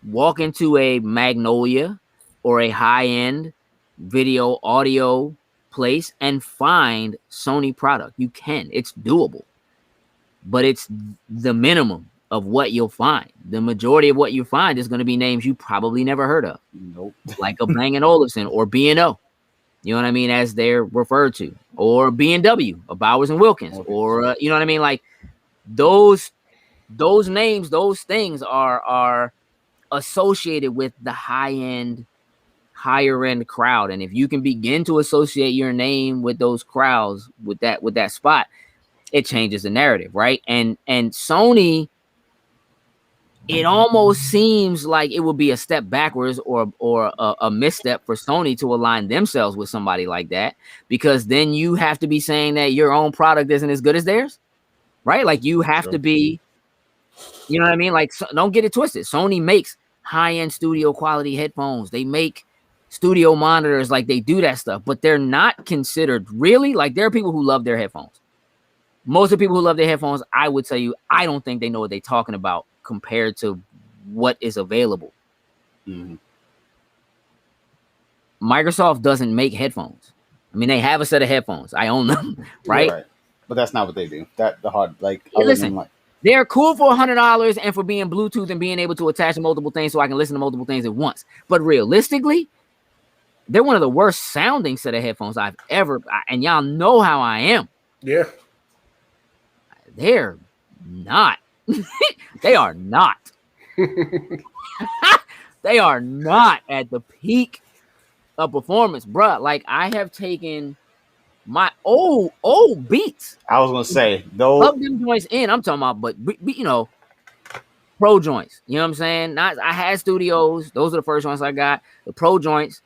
A: walk into a Magnolia or a high-end video audio place and find Sony product. You can. It's doable. But it's the minimum of what you'll find. The majority of what you find is going to be names you probably never heard of.
D: Nope.
A: Like a Bang & Olufsen or B&O. You know what I mean? As they're referred to. Or B&W, or Bowers & Wilkins. Or, you know what I mean? Like those names, those things are associated with the higher end crowd. And if you can begin to associate your name with those crowds, with that spot, it changes the narrative, right? And Sony, it almost seems like it would be a step backwards or a misstep for Sony to align themselves with somebody like that, because then you have to be saying that your own product isn't as good as theirs, right? Like you have to be, you know what I mean? Like, don't get it twisted. Sony makes high-end studio quality headphones. They make studio monitors, like they do that stuff, but they're not considered really, like there are people who love their headphones. Most of the people who love their headphones, I would tell you, I don't think they know what they're talking about compared to what is available.
D: Mm-hmm.
A: Microsoft doesn't make headphones. I mean, they have a set of headphones. I own them, right?
D: Right. But that's not what they do.
A: Listen, they're cool for $100 and for being Bluetooth and being able to attach multiple things so I can listen to multiple things at once. But realistically, they're one of the worst sounding set of headphones I've ever, and y'all know how I am.
C: Yeah.
A: They're not. They are not. They are not at the peak of performance, bruh. Like I have taken my old Beats.
D: I was gonna say those.
A: Plug them joints in. I'm talking about, but you know, pro joints. You know what I'm saying? Not. I had studios. Those are the first ones I got. The pro joints.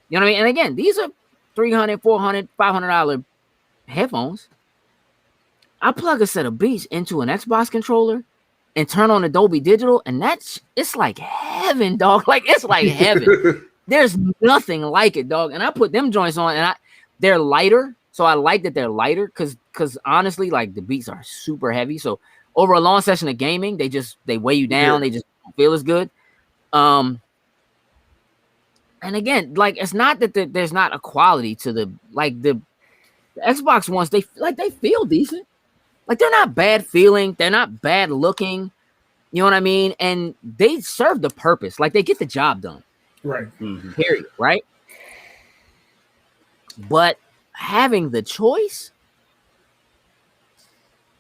A: You know what I mean? And again, these are $300, $400, $500 headphones. I plug a set of Beats into an Xbox controller and turn on Adobe Digital, and it's like heaven, dog. Like it's like heaven. There's nothing like it, dog. And I put them joints on, and they're lighter, so I like that they're lighter because honestly, like the Beats are super heavy. So over a long session of gaming, they weigh you down. They just don't feel as good. And again, like it's not that there's not a quality to the Xbox ones. They feel decent. Like they're not bad feeling. They're not bad looking. You know what I mean? And they serve the purpose. Like they get the job done.
C: Right.
D: Mm-hmm.
A: Period. Right. But having the choice,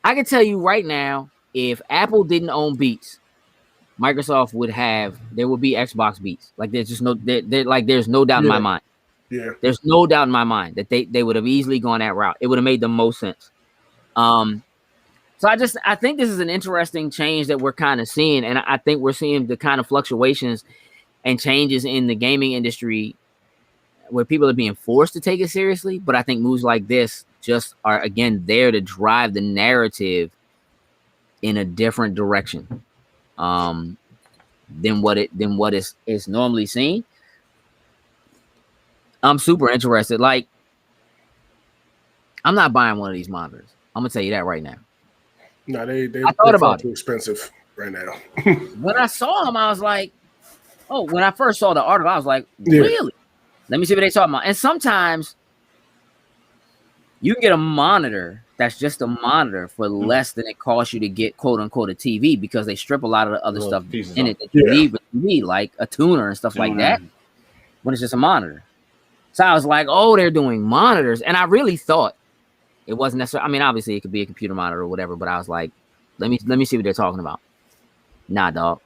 A: I can tell you right now, if Apple didn't own Beats, Microsoft there would be Xbox Beats. Like there's just there's no doubt in my mind.
C: Yeah.
A: There's no doubt in my mind that they would have easily gone that route. It would have made the most sense. So I think this is an interesting change that we're kind of seeing. And I think we're seeing the kind of fluctuations and changes in the gaming industry where people are being forced to take it seriously. But I think moves like this just are, again, there to drive the narrative in a different direction than what is normally seen. I'm super interested. Like, I'm not buying one of these monitors. I'm gonna tell you that right now.
C: No,
A: I thought about
C: too expensive right now.
A: When I saw them, I was like, oh, when I first saw the article, I was like, really? Let me see what they talking about. And sometimes you can get a monitor that's just a monitor for less than it costs you to get quote unquote a TV, because they strip a lot of the other stuff in it that you need with TV, like a tuner and stuff like that, when it's just a monitor. So I was like, oh, they're doing monitors. And I really thought it wasn't necessarily, I mean, obviously it could be a computer monitor or whatever, but I was like, let me see what they're talking about. Nah, dog.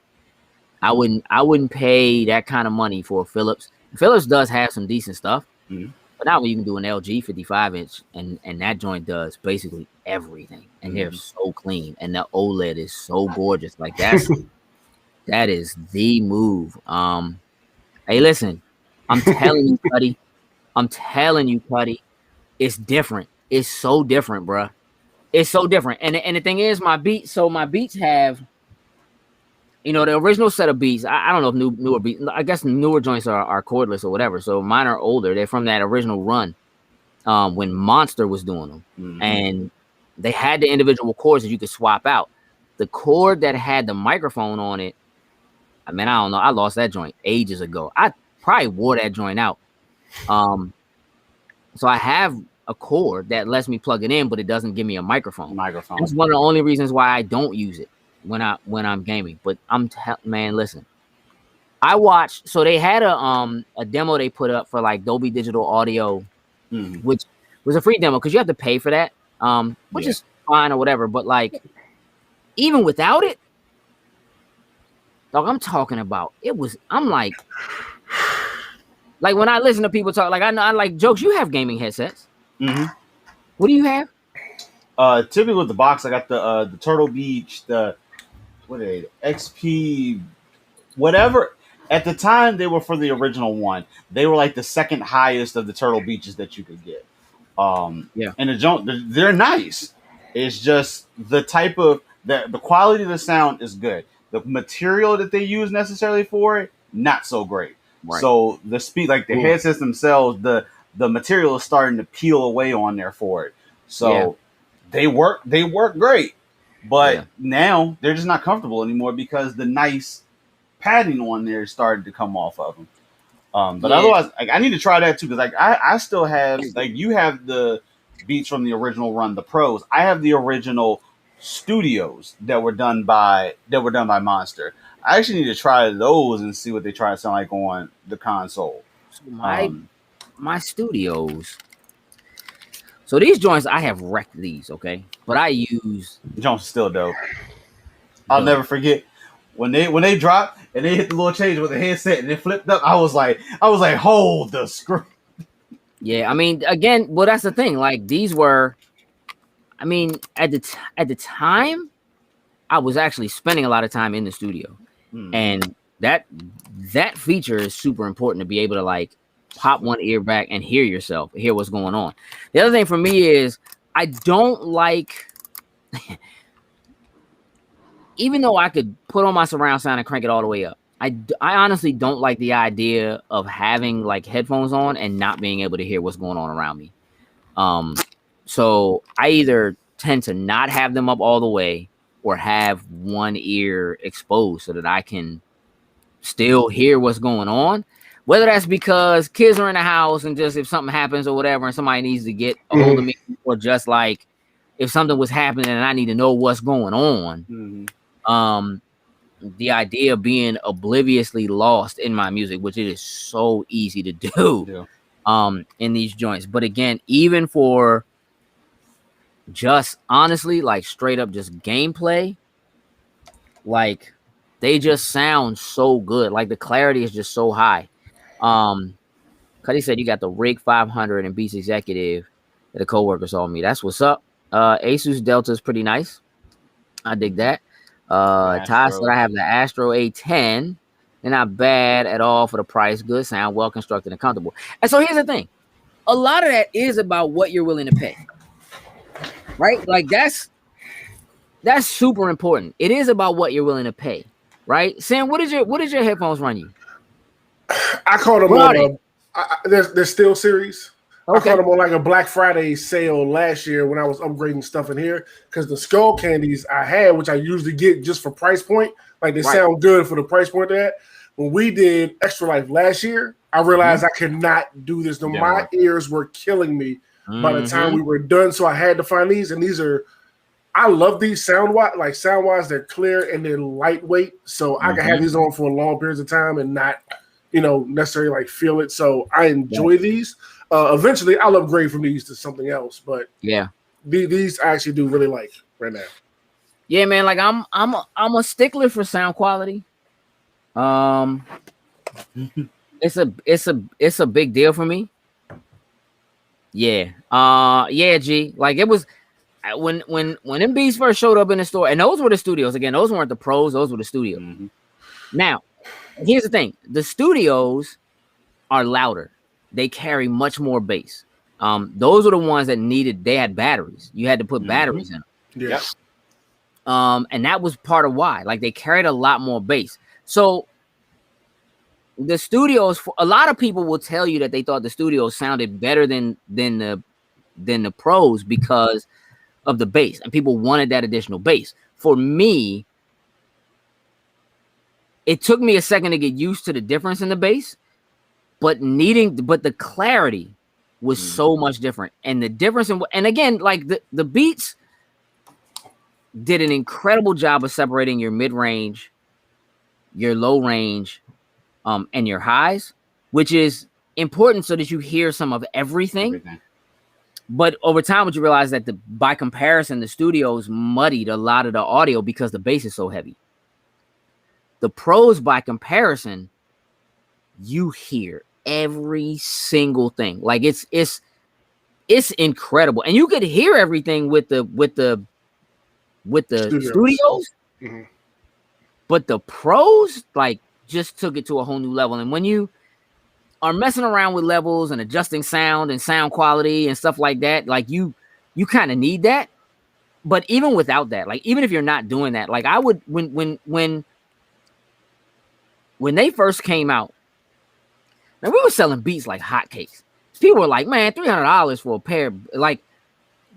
A: I wouldn't pay that kind of money for a Philips. Philips does have some decent stuff, but now when you can do an LG 55-inch and that joint does basically everything, and they're so clean, and the OLED is so gorgeous. Like that is the move. Hey, listen, I'm telling you, Cuddy, it's different. It's so different, bruh. It's so different. And the thing is, my Beats have, you know, the original set of Beats. I don't know if newer Beats, I guess newer joints are cordless or whatever. So mine are older. They're from that original run when Monster was doing them. And they had the individual cords that you could swap out. the cord that had the microphone on it, I mean, I don't know. I lost that joint ages ago. I probably wore that joint out. So I have a cord that lets me plug it in, but it doesn't give me a microphone. That's one of the only reasons why I don't use it when I'm gaming. But man, listen. I watched. So they had a demo they put up for like Dolby Digital Audio, which was a free demo because you have to pay for that, which is fine or whatever. But like, even without it, dog, I'm talking about it was. I'm like when I listen to people talk, like I know I like jokes. You have gaming headsets. What do you have?
D: Typically with the box, I got the Turtle Beach, the what are they? XP, whatever. At the time, they were for the original one. They were like the second highest of the Turtle Beaches that you could get. And they're nice. It's just the type of the quality of the sound is good. The material that they use necessarily for it, not so great. Right. So the speed, like the headsets themselves, the material is starting to peel away on there for it. So they work great, but now they're just not comfortable anymore because the nice padding on there started to come off of them. But otherwise, like, I need to try that too because like I still have like you have the Beats from the original run, the Pros. I have the original Studios that were done by Monster. I actually need to try those and see what they try to sound like on the console.
A: So my Studios. So these joints, I have wrecked these, okay? But I use
D: Jones still dope. I'll never forget when they dropped and they hit the little change with the headset and it flipped up. I was like, hold the screw.
A: Yeah, I mean, again, well, that's the thing. Like these were, I mean, at the time, I was actually spending a lot of time in the studio, and that feature is super important to be able to like pop one ear back and hear yourself, hear what's going on. The other thing for me is I don't like, even though I could put on my surround sound and crank it all the way up, I honestly don't like the idea of having like headphones on and not being able to hear what's going on around me. So I either tend to not have them up all the way or have one ear exposed so that I can still hear what's going on. Whether that's because kids are in the house and just if something happens or whatever and somebody needs to get a hold of me, or just like if something was happening and I need to know what's going on. The idea of being obliviously lost in my music, which it is so easy to do in these joints. But again, even for just honestly, like straight up just gameplay, like they just sound so good. Like the clarity is just so high. Cuddy said you got the Rig 500 and Beats Executive that a coworker saw me. That's what's up. Asus Delta is pretty nice. I dig that. Ty said I have the Astro A10. They're not bad at all for the price. Good sound, well constructed and comfortable. And so here's the thing. A lot of that is about what you're willing to pay. Right? Like that's super important. It is about what you're willing to pay. Right? Sam, what did your headphones run you?
C: I caught them on they're still series. Okay. I caught them on like a Black Friday sale last year when I was upgrading stuff in here because the Skull Candies I had, which I usually get just for price point, like they sound good for the price point that. When we did Extra Life last year, I realized I could not do this. No, my ears were killing me by the time we were done. So I had to find these, and these are, I love these sound-wise, they're clear and they're lightweight. So I can have these on for long periods of time and not, necessarily like feel it. So I enjoy these. Eventually, I'll upgrade from these to something else, but these I actually do really like right now.
A: Yeah, man. Like I'm a stickler for sound quality. It's a big deal for me. Yeah. G. Like it was when them beats first showed up in the store, and those were the studios. Again, those weren't the Pros; those were the studios. Now, here's the thing: the studios are louder. They carry much more bass. Those are the ones that they had batteries. You had to put batteries in them.
C: Yeah.
A: And that was part of why. Like they carried a lot more bass. So the studios, a lot of people will tell you that they thought the studios sounded better than the Pros because of the bass, and people wanted that additional bass. for me, it took me a second to get used to the difference in the bass, but the clarity was so much different. And the difference and again, like the Beats did an incredible job of separating your mid-range, your low range, and your highs, which is important so that you hear some of everything. But over time, what you realize that by comparison, the studios muddied a lot of the audio because the bass is so heavy. The pros, by comparison, you hear every single thing. Like it's incredible, and you could hear everything with the studios. Mm-hmm. But the pros like just took it to a whole new level. And when you are messing around with levels and adjusting sound and sound quality and stuff like that, like you kind of need that. But even without that, like even if you're not doing that, like I would when they first came out, now we were selling beats like hotcakes. People were like, man, $300 for a pair. Like,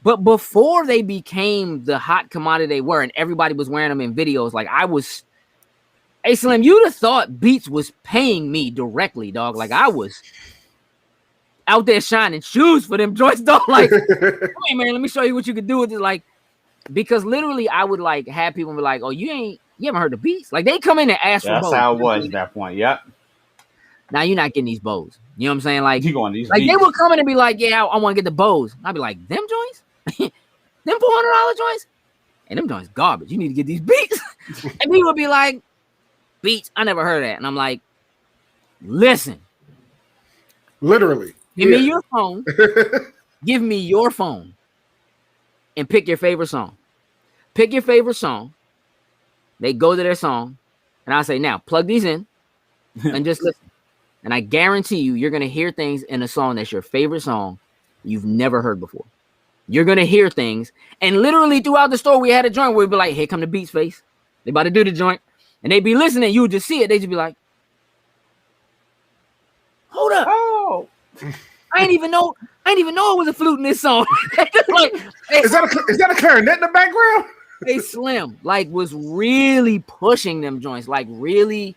A: but before they became the hot commodity they were, and everybody was wearing them in videos, like hey Slim, you'd have thought Beats was paying me directly, dog. Like I was out there shining shoes for them joints, dog. Like, hey man, let me show you what you could do with this. Like, because literally I would like have people be like, oh, you haven't heard the Beats? Like they come in and ask for bows.
D: That's how it was at that point. Yep.
A: Now you're not getting these bows. You know what I'm saying? Like, they would come in and be like, yeah, I want to get the bows. I'd be like, them joints? Them $400 joints? And them joints garbage. You need to get these Beats. And people would be like, Beats? I never heard of that. And I'm like, listen.
C: Literally.
A: Give me your phone. Give me your phone. And pick your favorite song. Pick your favorite song. They go to their song. And I say, now, plug these in. And just listen. And I guarantee you're going to hear things in a song that's your favorite song you've never heard before. You're going to hear things. And literally throughout the store, we had a joint where we'd be like, here come the Beats face. They about to do the joint. And they'd be listening. You would just see it. They'd just be like, hold up.
C: Oh.
A: I didn't even know it was a flute in this song. Like,
C: is that a clarinet in the background?
A: They Slim, like, was really pushing them joints. Like, really,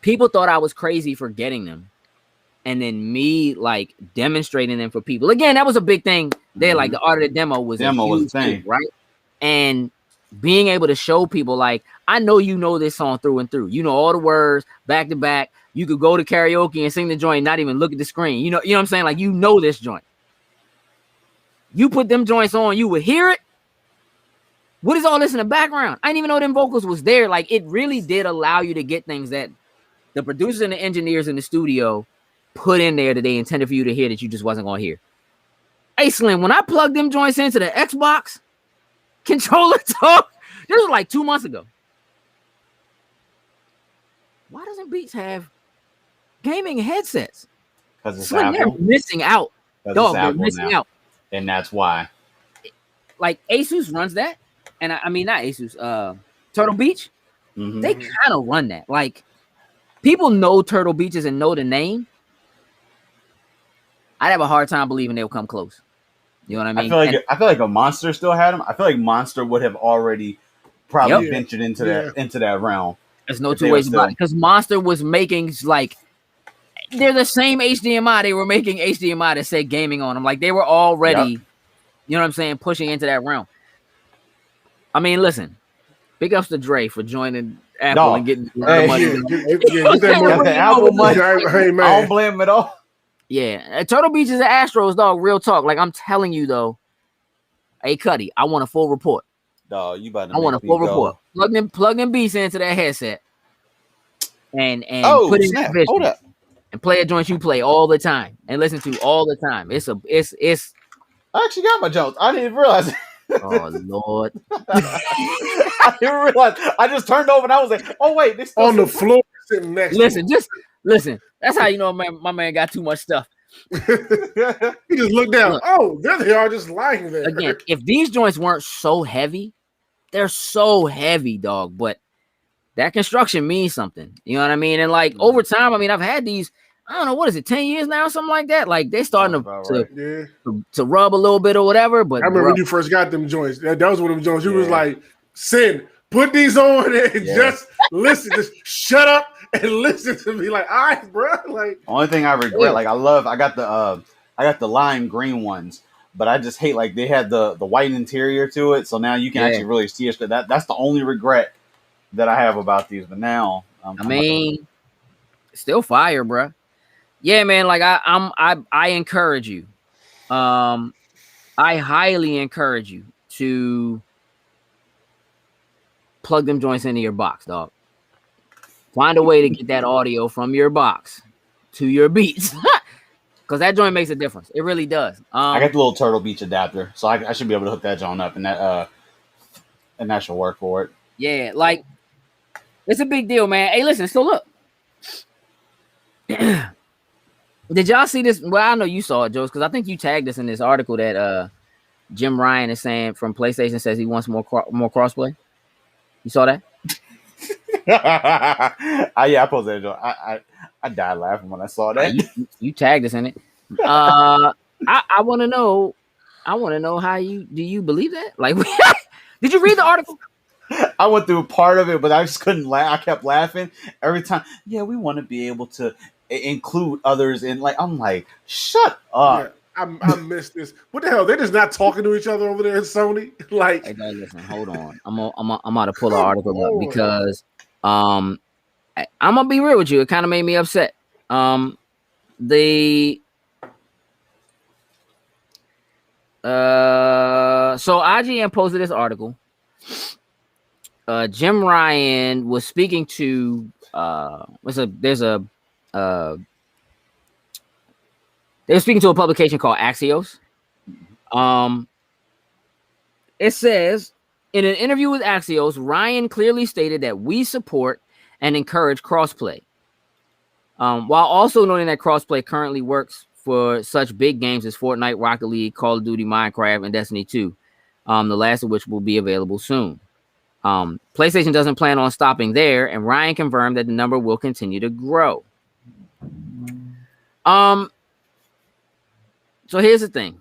A: people thought I was crazy for getting them. And then me, like, demonstrating them for people. Again, that was a big thing there. Like, the art of the demo was a huge thing, right? And being able to show people, like, I know you know this song through and through. You know all the words, back to back. You could go to karaoke and sing the joint and not even look at the screen. You know what I'm saying? Like, you know this joint. You put them joints on, you would hear it. What is all this in the background? I didn't even know them vocals was there. Like, it really did allow you to get things that the producers and the engineers in the studio put in there that they intended for you to hear that you just wasn't going to hear. Hey, Slim, when I plugged them joints into the Xbox controller talk, this was like 2 months ago. Why doesn't Beats have gaming headsets?
D: Because it's
A: Slim, they're missing out. Dog, they're missing out.
D: And that's why.
A: Like, Asus runs that. And I mean, not Asus, Turtle Beach. Mm-hmm. They kind of run that. Like, people know Turtle Beaches and know the name. I'd have a hard time believing they'll come close. You know what I mean?
D: I feel like a Monster still had them. I feel like Monster would have already probably ventured into that realm.
A: There's no two ways about it. Because Monster was making, like, they're the same HDMI. They were making HDMI that said gaming on them. Like, they were already, you know what I'm saying, pushing into that realm. I mean, listen, big ups to Dre for joining Apple and getting money.
D: Apple money. I don't blame him at all.
A: Yeah, Turtle Beach is an Astros, dog. Real talk. Like, I'm telling you, though. Hey, Cuddy, I want a full report.
D: Dog, you about to
A: I want a full report. Plug them beats into that headset. And put in vision.
D: Hold up.
A: And play a joint you play all the time and listen to all the time. It's
D: I actually got my Jones. I didn't even realize it.
A: Oh Lord.
D: I didn't realize. I just turned over and I was like, oh wait, this
C: on the floor sitting next
A: listen. That's how you know my man got too much stuff.
C: He just looked down. Look, oh, there they are, just lying there.
A: Again, if these joints weren't so heavy, they're so heavy, dog. But that construction means something. You know what I mean? And like over time, I mean, I've had these, I don't know, what is it, 10 years now, something like that? Like they starting to rub a little bit or whatever. But
C: I remember when you first got them joints. That was one of them joints. You was like, Sin, put these on and just listen. Just shut up and listen to me. Like, all right, bro. Like,
D: only thing I regret, like I got the lime green ones, but I just hate like they had the white interior to it, so now you can actually really see it. That's the only regret that I have about these. But now,
A: still fire, bro. Yeah, man. Like I encourage you. I highly encourage you to plug them joints into your box, dog. Find a way to get that audio from your box to your beats, because that joint makes a difference. It really does.
D: I got the little Turtle Beach adapter, so I should be able to hook that joint up, and that should work for it.
A: Yeah, like it's a big deal, man. Hey, listen, so look. Did y'all see this? Well, I know you saw it, Joe, because I think you tagged us in this article that Jim Ryan is saying from PlayStation says he wants more crossplay. You saw that?
D: I posted that. I died laughing when I saw that.
A: You tagged us in it. I want to know. I want to know how do you believe that? Like, did you read the article?
D: I went through part of it, but I just couldn't laugh. I kept laughing every time. Yeah, we want to be able to include others in. Like, I'm like, shut up.
C: Yeah. I missed this. What the hell? They're just not talking to each other over there at Sony. Like,
A: hey, listen, hold on. I'm about to pull the article up because I'm gonna be real with you. It kind of made me upset. So IGN posted this article. Jim Ryan was speaking to they were speaking to a publication called Axios. It says, in an interview with Axios, Ryan clearly stated that we support and encourage crossplay, while also noting that crossplay currently works for such big games as Fortnite, Rocket League, Call of Duty, Minecraft, and Destiny 2, the last of which will be available soon. PlayStation doesn't plan on stopping there, and Ryan confirmed that the number will continue to grow. So here's the thing.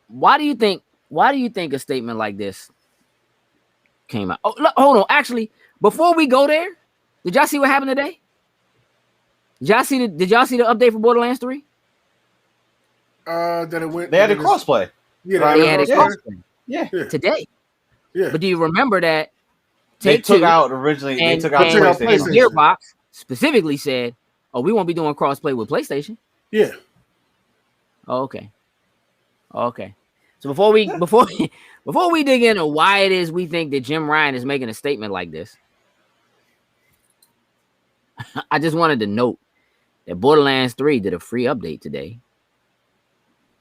A: Why do you think a statement like this came out? Oh, look, hold on. Actually, before we go there, did y'all see what happened today? Did y'all see the update for Borderlands 3?
C: That it went.
D: They had a crossplay.
C: Yeah,
A: they had a crossplay.
D: Yeah.
A: Today.
C: Yeah.
A: But do you remember that
D: they took out PlayStation.
A: Gearbox specifically said, "Oh, we won't be doing crossplay with PlayStation."
C: Yeah.
A: Oh, okay. So before we dig into why it is we think that Jim Ryan is making a statement like this, I just wanted to note that Borderlands 3 did a free update today,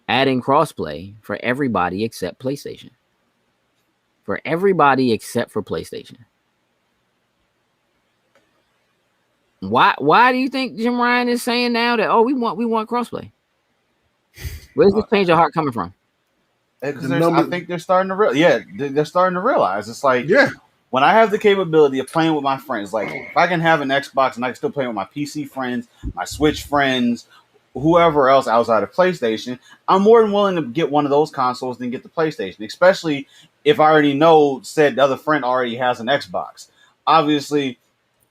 A: adding crossplay for everybody except PlayStation. For everybody except for PlayStation. Why do you think Jim Ryan is saying now that we want crossplay? Where's this change of heart coming from?
D: I think they're starting to they're starting to realize it's like,
C: yeah,
D: when I have the capability of playing with my friends, like if I can have an Xbox and I can still play with my PC friends, my Switch friends, whoever else outside of PlayStation, I'm more than willing to get one of those consoles than get the PlayStation, especially if I already know said other friend already has an Xbox. Obviously,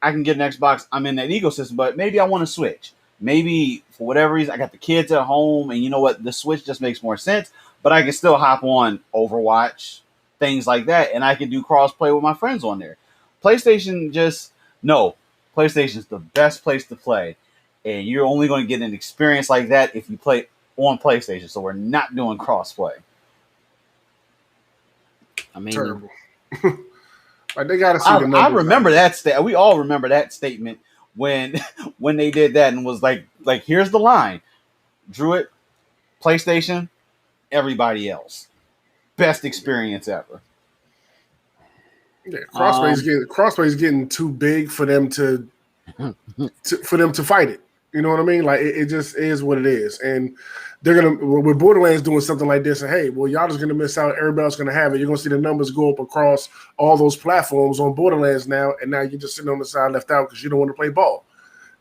D: I can get an Xbox. I'm in that ecosystem, but maybe I want to switch. Maybe for whatever reason, I got the kids at home, and you know what? The Switch just makes more sense, but I can still hop on Overwatch, things like that, and I can do cross-play with my friends on there. PlayStation's the best place to play, and you're only going to get an experience like that if you play on PlayStation, so we're not doing cross-play.
A: I mean,
C: terrible. Like they got to see the numbers.
D: I remember that we all remember that statement when they did that and was like here's the line. Druid, PlayStation, everybody else. Best experience ever.
C: Yeah, Crossplay's getting too big for them to fight it. You know what I mean? Like it just is what it is, and they're gonna with Borderlands doing something like this. And hey, well, y'all just gonna miss out. Everybody else gonna have it. You're gonna see the numbers go up across all those platforms on Borderlands now, and now you're just sitting on the side left out because you don't want to play ball.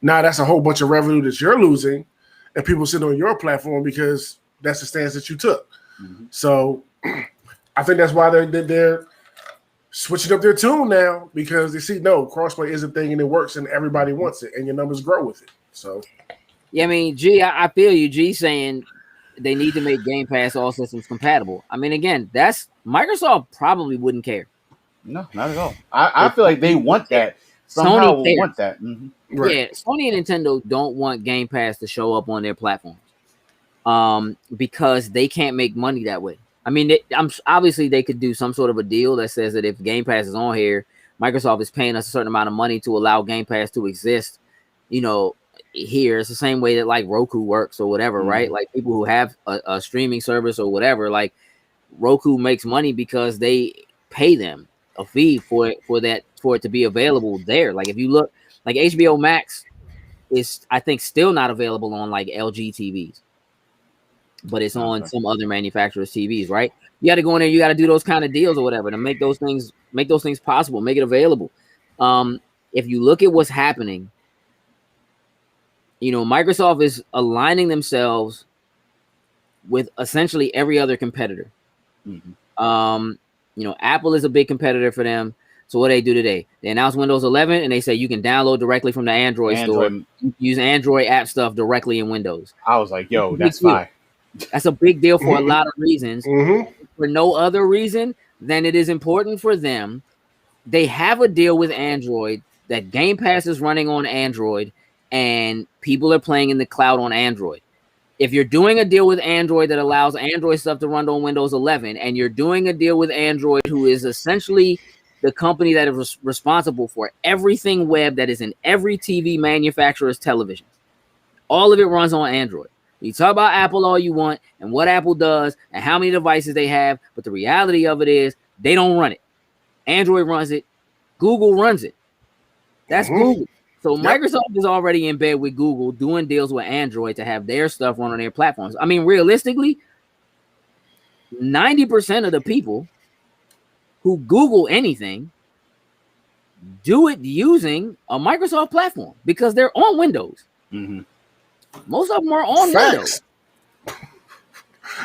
C: Now that's a whole bunch of revenue that you're losing, and people sitting on your platform because that's the stance that you took. Mm-hmm. So I think that's why they're switching up their tune now, because they see crossplay is a thing and it works and everybody wants it and your numbers grow with it. So
A: yeah, I mean, G, I feel you. G saying they need to make Game Pass all systems compatible. I mean, again, that's Microsoft probably wouldn't care.
D: No, not at all. I feel like they want that. Somehow Sony want that. Mm-hmm.
A: Right. Yeah, Sony and Nintendo don't want Game Pass to show up on their platforms, because they can't make money that way. I mean, obviously they could do some sort of a deal that says that if Game Pass is on here, Microsoft is paying us a certain amount of money to allow Game Pass to exist. Here it's the same way that like Roku works or whatever, right? Like people who have a streaming service or whatever, like Roku makes money because they pay them a fee for it to be available there. Like if you look, like HBO Max is I think still not available on like LG TVs, but it's on some other manufacturers' TVs, right? You got to go in there, you got to do those kind of deals or whatever to make those things possible, make it available. If you look at what's happening, Microsoft is aligning themselves with essentially every other competitor. Apple is a big competitor for them. So what they do today, they announced Windows 11 and they say you can download directly from the Android store, use Android app stuff directly in Windows.
D: I was like, yo, that's fine.
A: That's a big deal for a lot of reasons. For no other reason than it is important for them. They have a deal with Android that Game Pass is running on Android and people are playing in the cloud on Android. If you're doing a deal with Android that allows Android stuff to run on Windows 11, and you're doing a deal with Android, who is essentially the company that is responsible for everything web that is in every TV manufacturer's television, all of it runs on Android. You talk about Apple all you want and what Apple does and how many devices they have, but the reality of it is they don't run it. Android runs it. Google runs it. That's Google. So Microsoft is already in bed with Google doing deals with Android to have their stuff run on their platforms. I mean, realistically, 90% of the people who Google anything do it using a Microsoft platform because they're on Windows. Most of them are on Windows.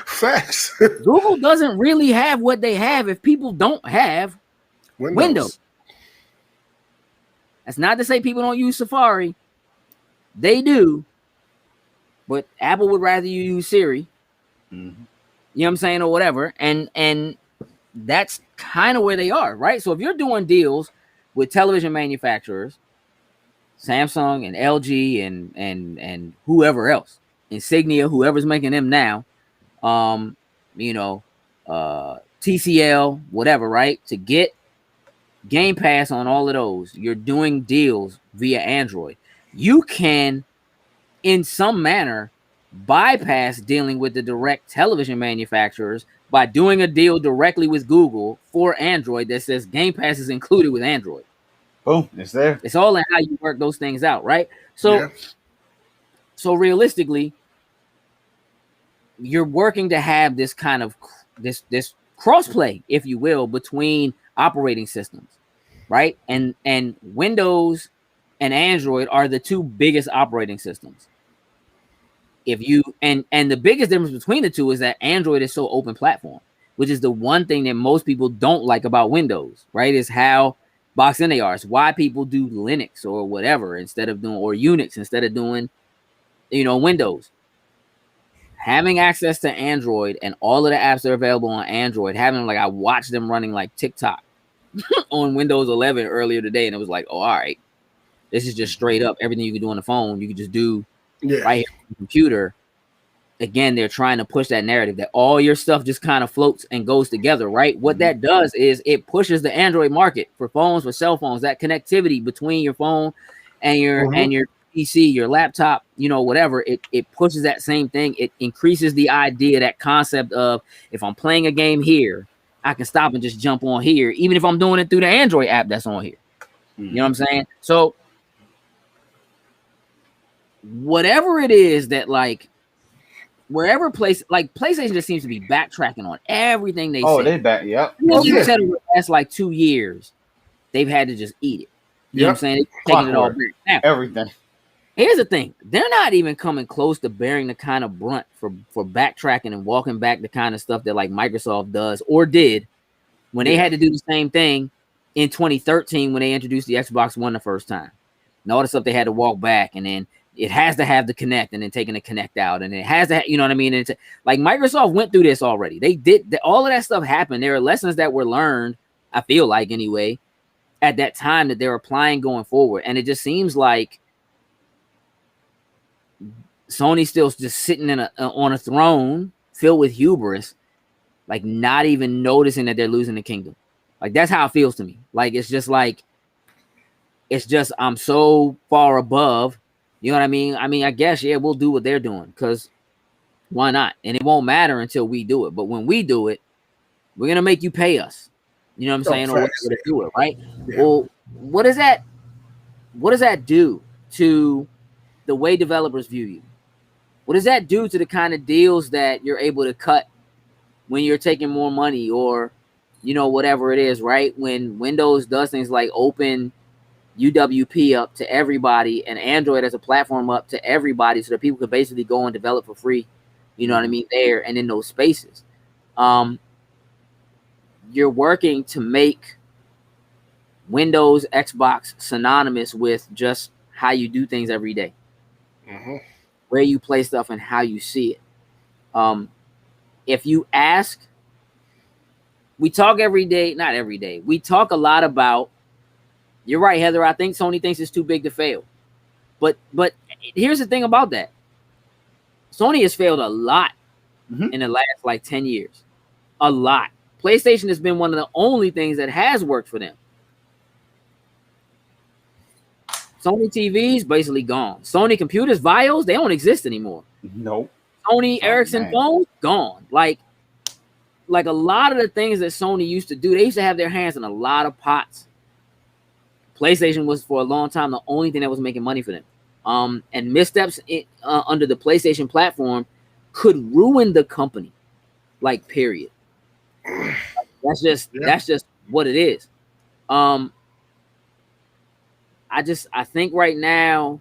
C: Facts.
A: Google doesn't really have what they have if people don't have Windows. That's not to say people don't use Safari. They do. But Apple would rather you use Siri. You know what I'm saying? Or whatever. And that's kind of where they are, right? So if you're doing deals with television manufacturers, Samsung and LG and whoever else, Insignia, whoever's making them now, TCL, whatever, right? To get Game Pass on all of those, you're doing deals via Android. You can, in some manner, bypass dealing with the direct television manufacturers by doing a deal directly with Google for Android that says Game Pass is included with Android.
D: Boom, it's there.
A: It's all in how you work those things out, right? So realistically, you're working to have this kind of this crossplay, if you will, between operating systems, right? And Windows and Android are the two biggest operating systems. If you and the biggest difference between the two is that Android is so open platform, which is the one thing that most people don't like about Windows, right? Is how boxed in they are. It's why people do Linux or whatever instead of doing, or Unix instead of doing, Windows. Having access to Android and all of the apps that are available on Android, I watched them running like TikTok on Windows 11 earlier today, and it was like, oh, all right, this is just straight up everything you can do on the phone. You can just do right here on the computer. Again, they're trying to push that narrative that all your stuff just kind of floats and goes together, right? What that does is it pushes the Android market for phones, for cell phones, that connectivity between your phone and your PC, your laptop, whatever. It pushes that same thing. It increases the idea, that concept of, if I'm playing a game here, I can stop and just jump on here, even if I'm doing it through the Android app that's on here. You know what I'm saying? So whatever it is that, like, wherever PlayStation just seems to be backtracking on everything they say.
D: Oh, they back,
A: said over the past like 2 years, they've had to just eat it. You know what I'm saying? They're taking it all back. Now,
D: everything.
A: Here's the thing. They're not even coming close to bearing the kind of brunt for backtracking and walking back the kind of stuff that like Microsoft does or did when they had to do the same thing in 2013 when they introduced the Xbox One the first time. And all the stuff they had to walk back, and then it has to have the Kinect, and then taking the Kinect out, and it has to, you know what I mean? And it's like Microsoft went through this already. They did all of that stuff happened. There are lessons that were learned, I feel like anyway, at that time that they're applying going forward. And it just seems like Sony's still just sitting on a throne filled with hubris, like not even noticing that they're losing the kingdom. Like that's how it feels to me. Like it's just I'm so far above. You know what I mean? I mean, I guess we'll do what they're doing because why not? And it won't matter until we do it. But when we do it, we're gonna make you pay us. You know what I'm saying? Or whatever to do it, right? Yeah. Well, what does that do to the way developers view you? What does that do to the kind of deals that you're able to cut when you're taking more money or, you know, whatever it is, right? When Windows does things like open UWP up to everybody and Android as a platform up to everybody so that people could basically go and develop for free, you know what I mean, there and in those spaces. You're working to make Windows, Xbox synonymous with just how you do things every day. Mm-hmm. Where you play stuff and how you see it. If you ask, we talk every day, not every day. We talk a lot about, you're right, Heather, I think Sony thinks it's too big to fail. But here's the thing about that. Sony has failed a lot in the last like 10 years. A lot. PlayStation has been one of the only things that has worked for them. Sony TVs basically gone. Sony computers, Vios, they don't exist anymore.
D: Nope.
A: Sony Ericsson phones, gone. Like a lot of the things that Sony used to do, they used to have their hands in a lot of pots. PlayStation was for a long time the only thing that was making money for them. And missteps under the PlayStation platform could ruin the company. Like, period. That's just what it is. I think right now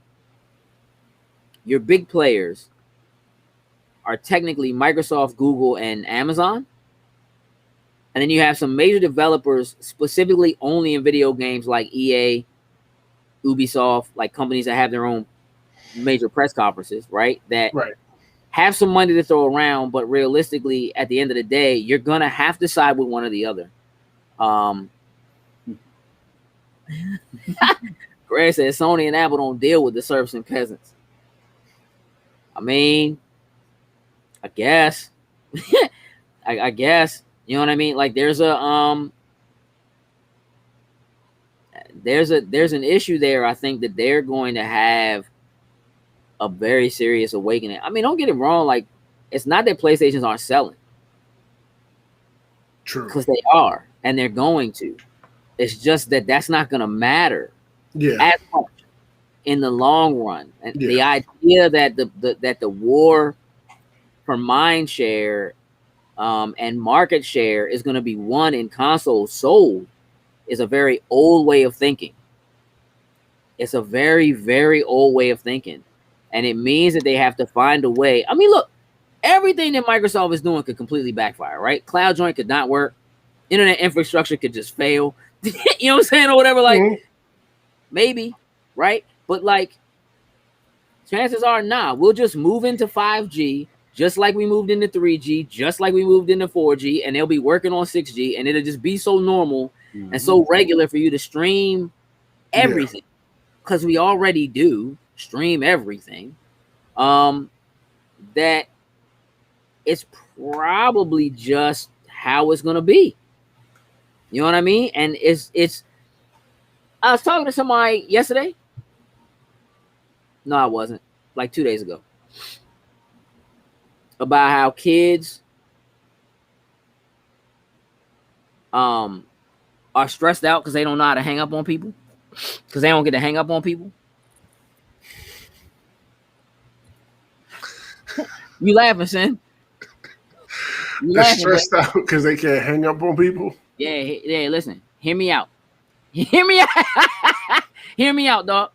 A: your big players are technically Microsoft, Google, and Amazon. And then you have some major developers specifically only in video games like EA, Ubisoft, like companies that have their own major press conferences, right? That have some money to throw around, but realistically, at the end of the day, you're going to have to side with one or the other. Greg says Sony and Apple don't deal with the serfs and peasants. I mean, I guess. I guess. You know what I mean? Like there's an issue there. I think that they're going to have a very serious awakening. I mean, don't get it wrong. Like, it's not that PlayStations aren't selling.
C: True.
A: Because they are, and they're going to. It's just that that's not going to matter as much in the long run. And the idea that the war for mind share and market share is going to be won in consoles sold is a very old way of thinking. It's a very, very old way of thinking. And it means that they have to find a way. I mean, look, everything that Microsoft is doing could completely backfire, right? Cloud Joint could not work. Internet infrastructure could just fail. You know what I'm saying? Or whatever, like, maybe, right? But, like, chances are, we'll just move into 5G, just like we moved into 3G, just like we moved into 4G, and they'll be working on 6G, and it'll just be so normal and so regular for you to stream everything. Because we already do stream everything. That it's probably just how it's gonna be. You know what I mean? And it's I was talking to somebody yesterday. No, I wasn't. Like 2 days ago. About how kids are stressed out because they don't know how to hang up on people. Because they don't get to hang up on people. You laughing, son?
C: They're stressed out because they can't hang up on people?
A: Yeah, listen. Hear me out. Hear me out. Hear me out, dog.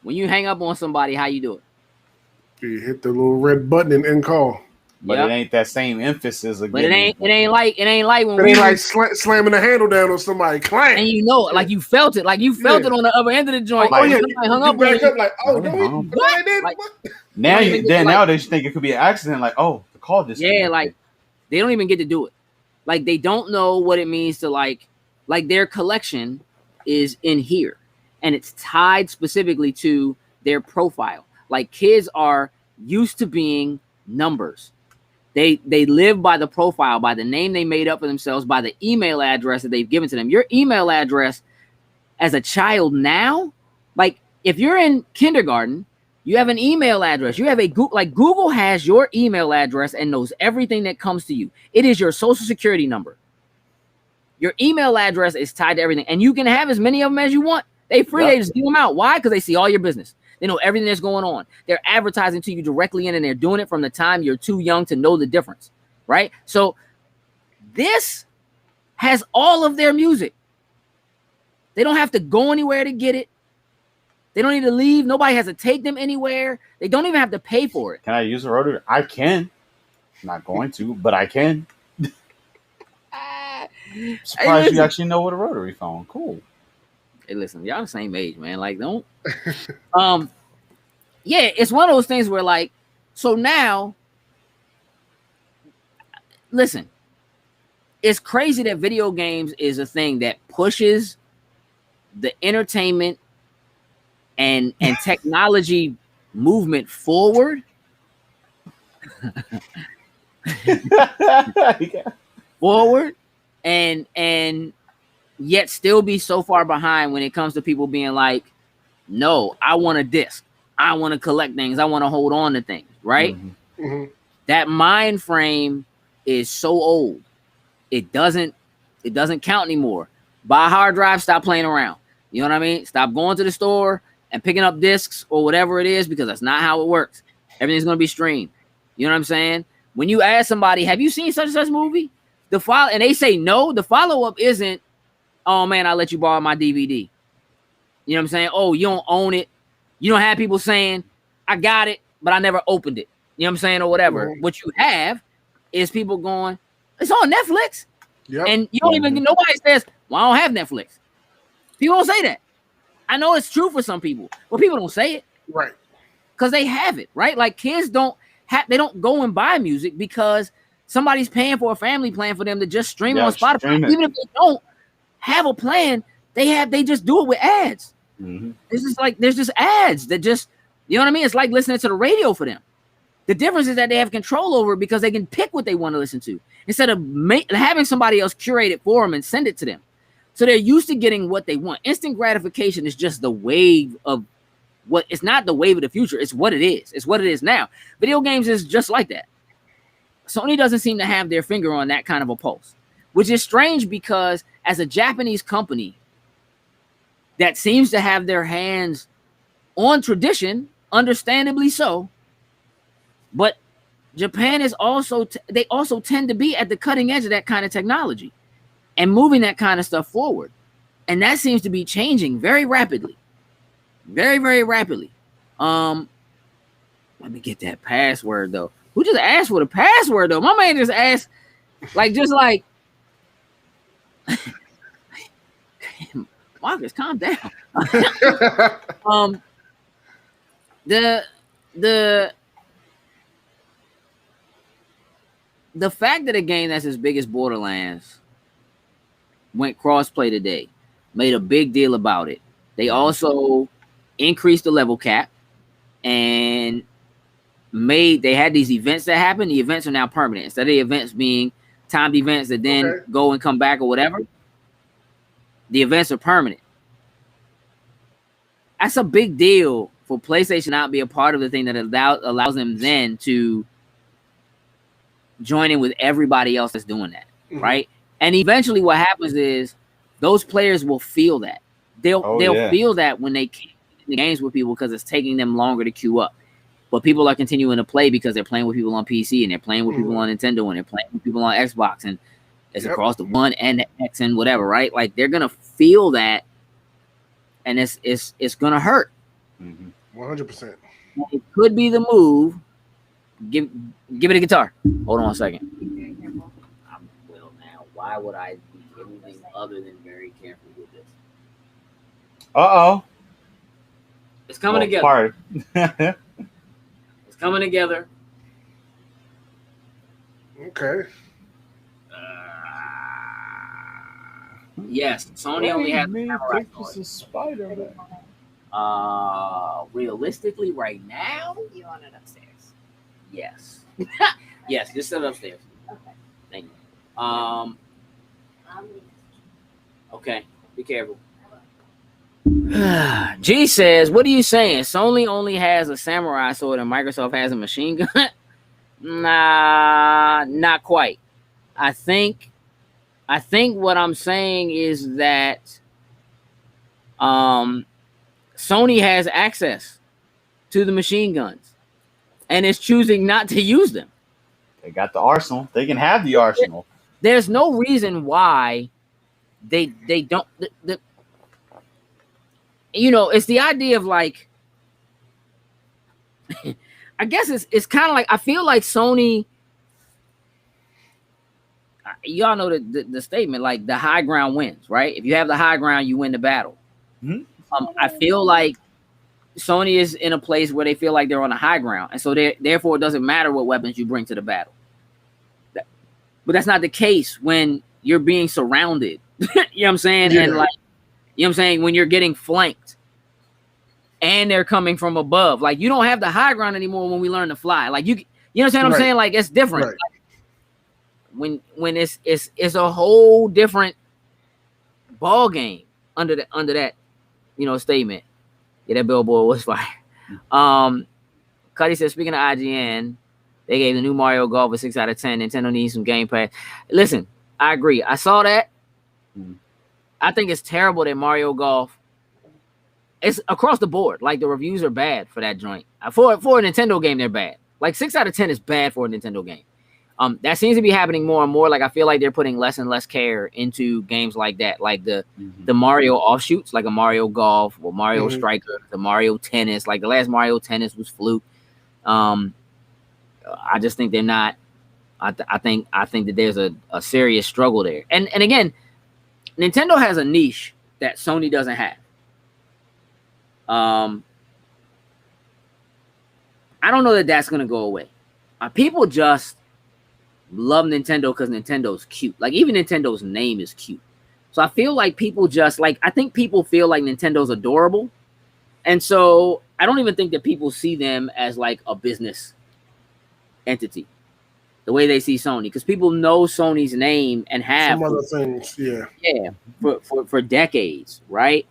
A: when you hang up on somebody, how you do it?
C: You hit the little red button and end call.
D: But it ain't that same emphasis again.
A: But it ain't like when
C: it ain't like slamming the handle down on somebody. Clang.
A: And you know, like you felt it on the other end of the joint.
C: Oh, yeah.
A: Somebody hung up
C: back
A: on
C: up like, oh, no, what?
A: Like,
D: now they just think it could be an accident. Like, oh, the call disconnected.
A: Yeah, like they don't even get to do it. Like they don't know what it means to like their collection is in here, and it's tied specifically to their profile. Like kids are used to being numbers. They live by the profile, by the name they made up for themselves, by the email address that they've given to them. Your email address as a child now, like if you're in kindergarten, you have an email address. You have a Google has your email address and knows everything that comes to you. It is your social security number. Your email address is tied to everything, and you can have as many of them as you want. They free. Yep. They just give them out. Why? Because they see all your business. They know everything that's going on. They're advertising to you directly and they're doing it from the time you're too young to know the difference, right? So this has all of their music. They don't have to go anywhere to get it. They don't need to leave. Nobody has to take them anywhere. They don't even have to pay for it.
D: Can I use a rotary? I can. I'm not going to, but I can. Surprised you actually know what a rotary phone. Cool.
A: Hey, listen, y'all the same age, man. Like, don't. Yeah, it's one of those things where, like, so now, listen, it's crazy that video games is a thing that pushes the entertainment and technology movement forward. Forward, and yet still be so far behind when it comes to people being like, no, I want a disc. I want to collect things. I want to hold on to things, right?
C: Mm-hmm. Mm-hmm.
A: That mind frame is so old. It doesn't count anymore. Buy a hard drive, stop playing around. You know what I mean? Stop going to the store and picking up discs or whatever it is, because that's not how it works. Everything's going to be streamed. You know what I'm saying? When you ask somebody, have you seen such and such movie? And they say no, the follow-up isn't, oh man, I'll let you borrow my DVD. You know what I'm saying? Oh, you don't own it. You don't have people saying, I got it, but I never opened it. You know what I'm saying? Or whatever. Mm-hmm. What you have is people going, it's on Netflix. Yep. And you don't even, nobody says, well, I don't have Netflix. People don't say that. I know it's true for some people, but people don't say it.
C: Right.
A: Because they have it, right? Like kids don't go and buy music because somebody's paying for a family plan for them to just stream it on Spotify. Even if they don't have a plan, they just do it with ads. Mm-hmm. It's just like there's just ads that just, you know what I mean? It's like listening to the radio for them. The difference is that they have control over it because they can pick what they want to listen to instead of having somebody else curate it for them and send it to them. So they're used to getting what they want. Instant gratification is just the wave of what. It's not the wave of the future. It's what it is. It's what it is now. Video games is just like that. Sony doesn't seem to have their finger on that kind of a pulse, which is strange because as a Japanese company that seems to have their hands on tradition, understandably so, but Japan is also, they also tend to be at the cutting edge of that kind of technology and moving that kind of stuff forward. And that seems to be changing very rapidly. Very, very rapidly. Let me get that password though. Who just asked for the password though? My man just asked, just like, Marcus, calm down. The fact that a game that's as big as Borderlands went crossplay today, made a big deal about it. They also increased the level cap and they had these events that happened. The events are now permanent. Instead of the events being timed events that then go and come back or whatever, the events are permanent. That's a big deal for PlayStation not be a part of the thing that allows them then to join in with everybody else that's doing that, right? And eventually what happens is those players will feel that. They'll feel that when they can't get in the games with people because it's taking them longer to queue up. But people are continuing to play because they're playing with people on PC and they're playing with people on Nintendo and they're playing with people on Xbox and it's across the One and the X and whatever, right? Like they're gonna feel that, and it's gonna hurt.
C: 100%.
A: It could be the move. Give it a guitar. Hold on a second. Well, now, why would I be anything other than very careful with this? It's coming together. It's coming together.
C: Okay.
A: Yes, Sony only has
D: Spider-Man.
A: Realistically, right now,
I: You want it upstairs?
A: yes. Yes, just set it upstairs.
I: Okay.
A: Thank you. Okay, be careful. G says, what are you saying? Sony only has a samurai sword and Microsoft has a machine gun? Nah, not quite. I think what I'm saying is that Sony has access to the machine guns and is choosing not to use them.
D: They got the arsenal. They can have the arsenal.
A: There's no reason why they don't. It's the idea of like, I guess it's kind of like, I feel like Sony, y'all know the statement, like the high ground wins, right? If you have the high ground, you win the battle.
D: Mm-hmm.
A: I feel like Sony is in a place where they feel like they're on a high ground, and so therefore it doesn't matter what weapons you bring to the battle. But that's not the case when you're being surrounded. You know what I'm saying?
C: Yeah.
A: And like, you know what I'm saying, when you're getting flanked and they're coming from above, like you don't have the high ground anymore when we learn to fly. Like you understand what I'm saying? Like it's different.
C: Right.
A: Like, when it's a whole different ball game under that statement. Yeah, that billboard was fire. Cuddy said, speaking of IGN, they gave the new Mario Golf a 6 out of 10. Nintendo needs some Game Pass. Listen, I agree. I saw that. I think it's terrible that Mario Golf, it's across the board. Like the reviews are bad for that joint. For a Nintendo game, they're bad. Like 6 out of 10 is bad for a Nintendo game. That seems to be happening more and more. Like I feel like they're putting less and less care into games like that, like the Mario offshoots, like a Mario Golf or Mario Striker, the Mario Tennis. Like the last Mario Tennis was fluke. I just think they're not. I think that there's a serious struggle there. And again, Nintendo has a niche that Sony doesn't have. I don't know that that's gonna go away. People just love Nintendo because Nintendo's cute. Like even Nintendo's name is cute. So I feel like people just like, I think people feel like Nintendo's adorable. And so I don't even think that people see them as like a business entity the way they see Sony, because people know Sony's name and have
C: some other things.
A: For decades, right?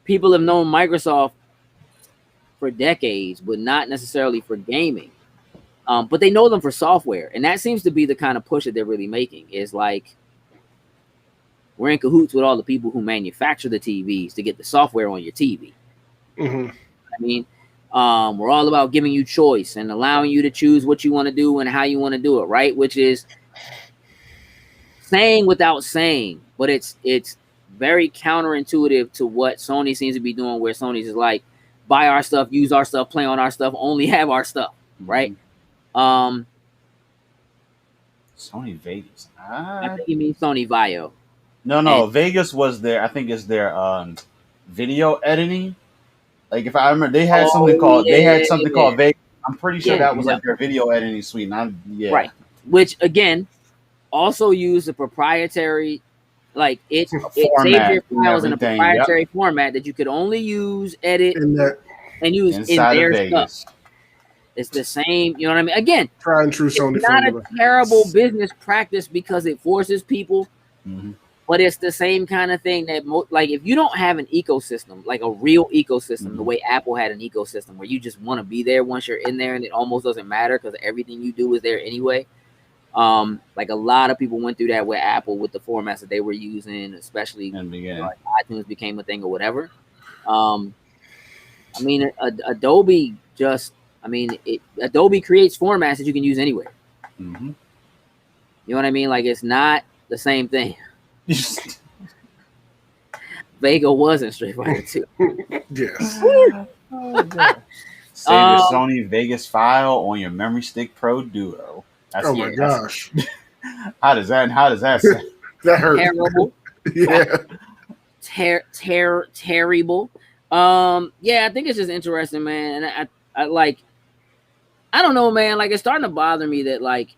A: People have known Microsoft for decades, but not necessarily for gaming. But they know them for software, and that seems to be the kind of push that they're really making. Is like, we're in cahoots with all the people who manufacture the TVs to get the software on your TV. I mean, we're all about giving you choice and allowing you to choose what you want to do and how you want to do it, right? Which is saying without saying, but it's very counterintuitive to what Sony seems to be doing, where Sony's is like, buy our stuff, use our stuff, play on our stuff, only have our stuff, right?
D: Sony Vegas.
A: I think you mean Sony Vio.
D: No, Vegas was their, I think it's their video editing. Like if I remember, they had something called called Vegas. I'm pretty sure that was like their video editing suite.
A: Right. Which again, also used a proprietary, like it saved your files in a proprietary format that you could only use, edit, and use in their stuff. It's the same, you know what I mean? Again,
C: try and true Sony.
A: It's not a terrible business practice because it forces people, but it's the same kind of thing that, like, if you don't have an ecosystem, like a real ecosystem, the way Apple had an ecosystem where you just want to be there once you're in there, and it almost doesn't matter because everything you do is there anyway. Like a lot of people went through that with Apple with the formats that they were using, especially like iTunes became a thing or whatever. I mean, Adobe just. I mean, Adobe creates formats that you can use anywhere. You know what I mean? Like, it's not the same thing. Vega was in Street Fighter 2.
C: Yes.
D: Save your Sony Vegas file on your Memory Stick Pro Duo.
C: Oh my gosh.
D: How does that sound?
C: That hurt.
A: Terrible.
C: Yeah.
A: Terrible. Yeah, I think it's just interesting, man. And I like, I don't know, man. Like, it's starting to bother me that, like,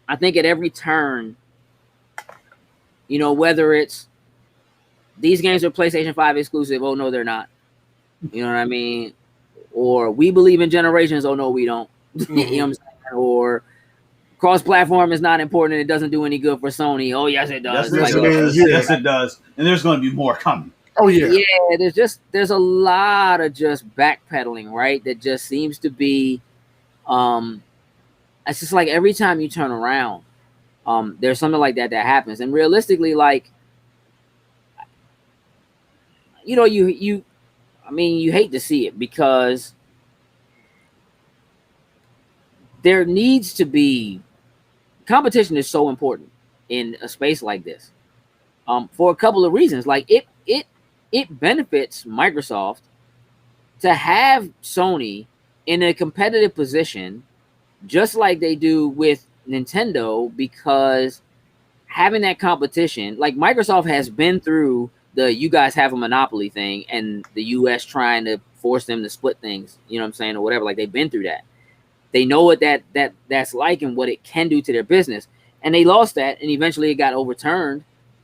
A: I think at every turn, you know, whether it's these games are PlayStation 5 exclusive, oh no, they're not. You know what I mean? Or we believe in generations, oh no, we don't. You know what I'm saying? Or cross-platform is not important and it doesn't do any good for Sony. Oh yes, it does.
D: Yes, it does. And there's going to be more coming.
C: Oh yeah.
A: Yeah, there's a lot of just backpedaling, right? That just seems to be it's just like every time you turn around, there's something like that happens. And realistically, like, you know, you hate to see it because there needs to be competition is so important in a space like this. For a couple of reasons. Like it benefits Microsoft to have Sony in a competitive position, just like they do with Nintendo, because having that competition, like Microsoft has been through the you guys have a monopoly thing and the US trying to force them to split things, you know what I'm saying, or whatever. Like, they've been through that. They know what that's like and what it can do to their business. And they lost that, and eventually it got overturned.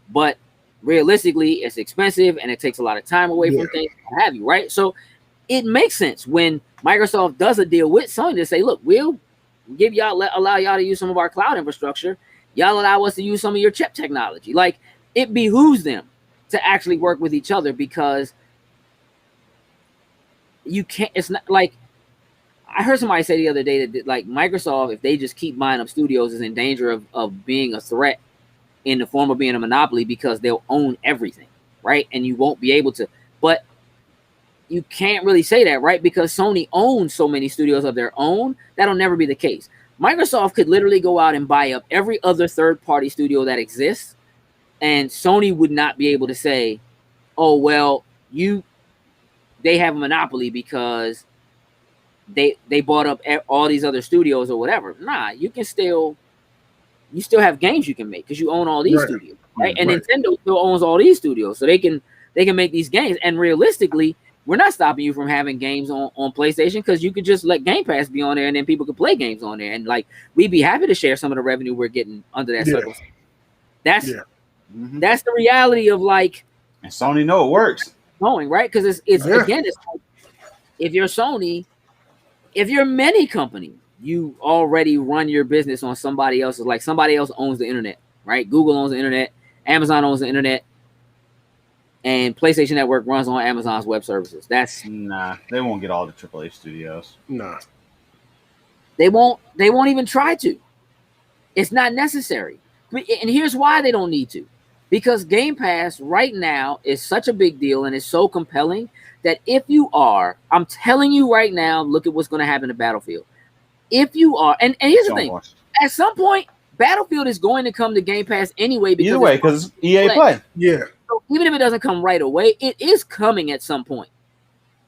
A: But realistically, it's expensive and it takes a lot of time away from things, what have you, right? So it makes sense when Microsoft does a deal with Sony to say, look, we'll give y'all, allow y'all to use some of our cloud infrastructure. Y'all allow us to use some of your chip technology. Like, it behooves them to actually work with each other, because you can't, it's not like, I heard somebody say the other day that, like, Microsoft, if they just keep buying up studios, is in danger of being a threat in the form of being a monopoly, because they'll own everything, right? And you won't be able to. But you can't really say that, right? Because Sony owns so many studios of their own, that'll never be the case. Microsoft could literally go out and buy up every other third-party studio that exists, and Sony would not be able to say, oh, well, they have a monopoly because they bought up all these other studios or whatever. Nah, you still have games you can make because you own all these studios, right? And Nintendo still owns all these studios, so they can make these games. And realistically, we're not stopping you from having games on PlayStation, because you could just let Game Pass be on there and then people could play games on there. And, like, we'd be happy to share some of the revenue we're getting under that circumstance. That's the reality of, like,
D: and Sony know it works.
A: Going, right? Because it's again, it's like, if you're Sony, if you're a many company, you already run your business on somebody else's, like, somebody else owns the internet, right? Google owns the internet, Amazon owns the internet, and PlayStation Network runs on Amazon's web services.
D: They won't get all the AAA studios.
C: Nah.
A: They won't even try to. It's not necessary. And here's why they don't need to. Because Game Pass right now is such a big deal and is so compelling that if you are, I'm telling you right now, look at what's going to happen to Battlefield. If you are, and here's the thing, at some point, Battlefield is going to come to Game Pass anyway.
D: Because EA Play.
C: Yeah.
A: So even if it doesn't come right away, it is coming at some point.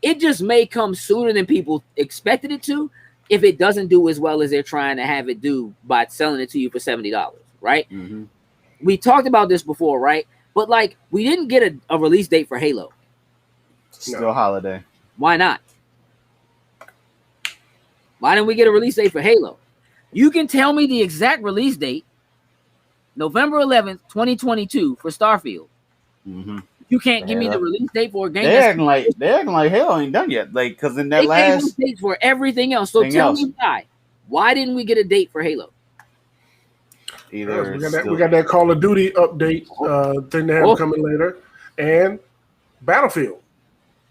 A: It just may come sooner than people expected it to, if it doesn't do as well as they're trying to have it do by selling it to you for $70, right?
D: Mm-hmm.
A: We talked about this before, right? But, like, we didn't get a release date for Halo.
D: Still holiday.
A: Why not? Why didn't we get a release date for Halo? You can tell me the exact release date, November 11th, 2022 for Starfield.
D: Mm-hmm.
A: You can't give me the release date for a game.
D: They're acting like Halo ain't done yet. Like, because in that
A: they gave dates for everything else. So tell me why. Why didn't we get a date for Halo?
C: We got that Call of Duty update thing to have coming later, and Battlefield.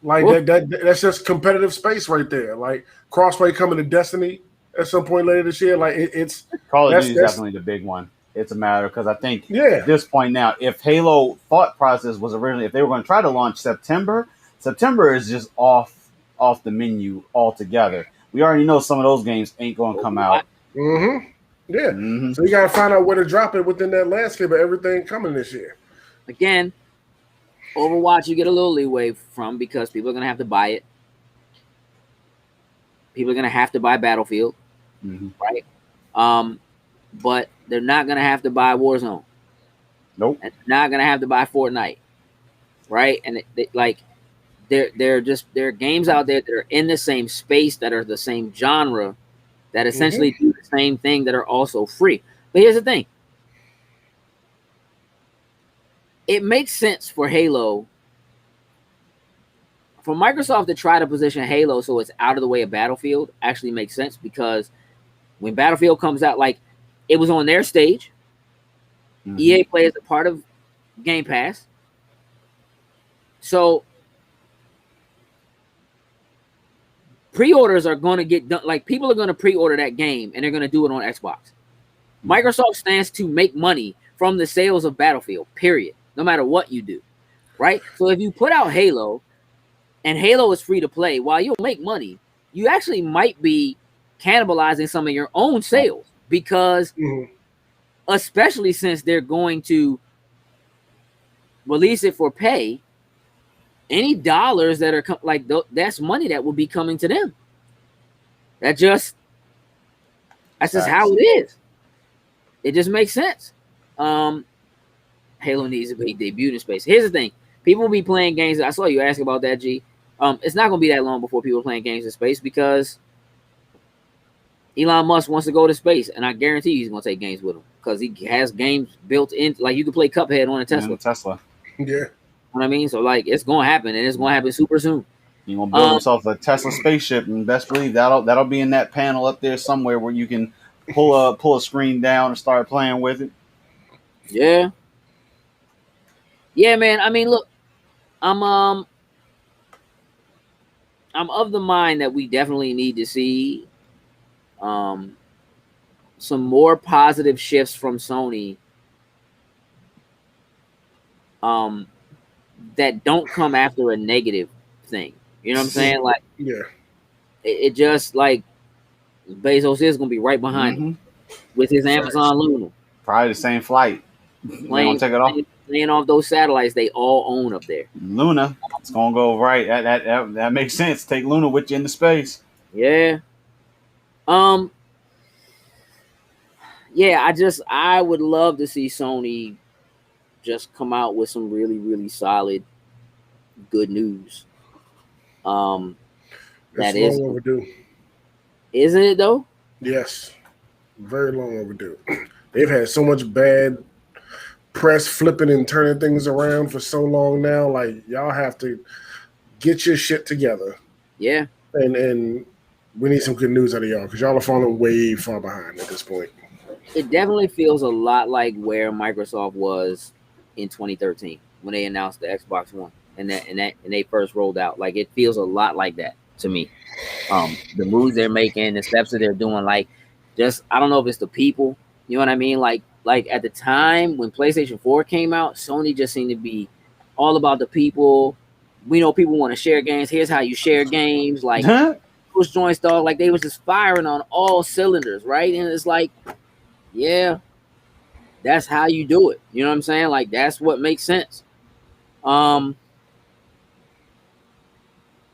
C: Like that's just competitive space right there. Like crossplay coming to Destiny at some point later this year. Like it's
D: Call of Duty is definitely the big one. It's a matter because I think at this point now, if Halo thought process was originally, if they were going to try to launch September is just off the menu altogether. We already know some of those games ain't going to come out.
C: Mm-hmm. Yeah. Mm-hmm. So you got to find out where to drop it within that landscape of everything coming this year.
A: Again, Overwatch, you get a little leeway from because people are gonna have to buy it. People are gonna have to buy Battlefield, right? But they're not gonna have to buy Warzone.
D: Nope.
A: And they're not gonna have to buy Fortnite, right? And there are games out there that are in the same space, that are the same genre, that essentially do the same thing, that are also free. But here's the thing. It makes sense for Halo, for Microsoft to try to position Halo so it's out of the way of Battlefield actually makes sense, because when Battlefield comes out, like, it was on their stage. EA Play is a part of Game Pass. So pre-orders are going to get done. Like, people are going to pre-order that game and they're going to do it on Xbox. Microsoft stands to make money from the sales of Battlefield, period. No matter what you do, right? So if you put out Halo and Halo is free to play, while you'll make money, you actually might be cannibalizing some of your own sales, because especially since they're going to release it for pay, any dollars that are that's money that will be coming to them. That's just how it is. It just makes sense. Halo needs to be debuted in space. Here's the thing. People will be playing games. I saw you ask about that, G. It's not going to be that long before people are playing games in space, because Elon Musk wants to go to space, and I guarantee you he's going to take games with him, because he has games built in. Like, you can play Cuphead on a Tesla.
C: Yeah.
A: You know what I mean? So, like, it's going to happen, and it's going to happen super soon.
D: You're going to build himself a Tesla spaceship, and best believe that'll be in that panel up there somewhere where you can pull a screen down and start playing with it.
A: Yeah. Yeah, man. I mean, look, I'm of the mind that we definitely need to see some more positive shifts from Sony that don't come after a negative thing. You know what I'm saying? Like, it just, like, Bezos is going to be right behind him with his Amazon Luna.
D: Probably the same flight.
A: Playing off those satellites they all own up there.
D: Luna, it's gonna go right. That makes sense. Take Luna with you into space.
A: Yeah. Yeah, I would love to see Sony just come out with some really, really solid, good news. That is
C: long overdue.
A: Isn't it though?
C: Yes. Very long overdue. They've had so much bad press flipping and turning things around for so long now. Like, y'all have to get your shit together.
A: Yeah.
C: And we need some good news out of y'all, because y'all are falling way far behind at this point.
A: It definitely feels a lot like where Microsoft was in 2013 when they announced the Xbox One and they first rolled out. Like, it feels a lot like that to me. The moves they're making, the steps that they're doing, like, just, I don't know if it's the people, you know what I mean? Like at the time when PlayStation 4 came out, Sony just seemed to be all about the people. We know people want to share games. Here's how you share games. Like, push joints, dog. Like, they was just firing on all cylinders, right? And it's like, yeah, that's how you do it. You know what I'm saying? Like, that's what makes sense. I'm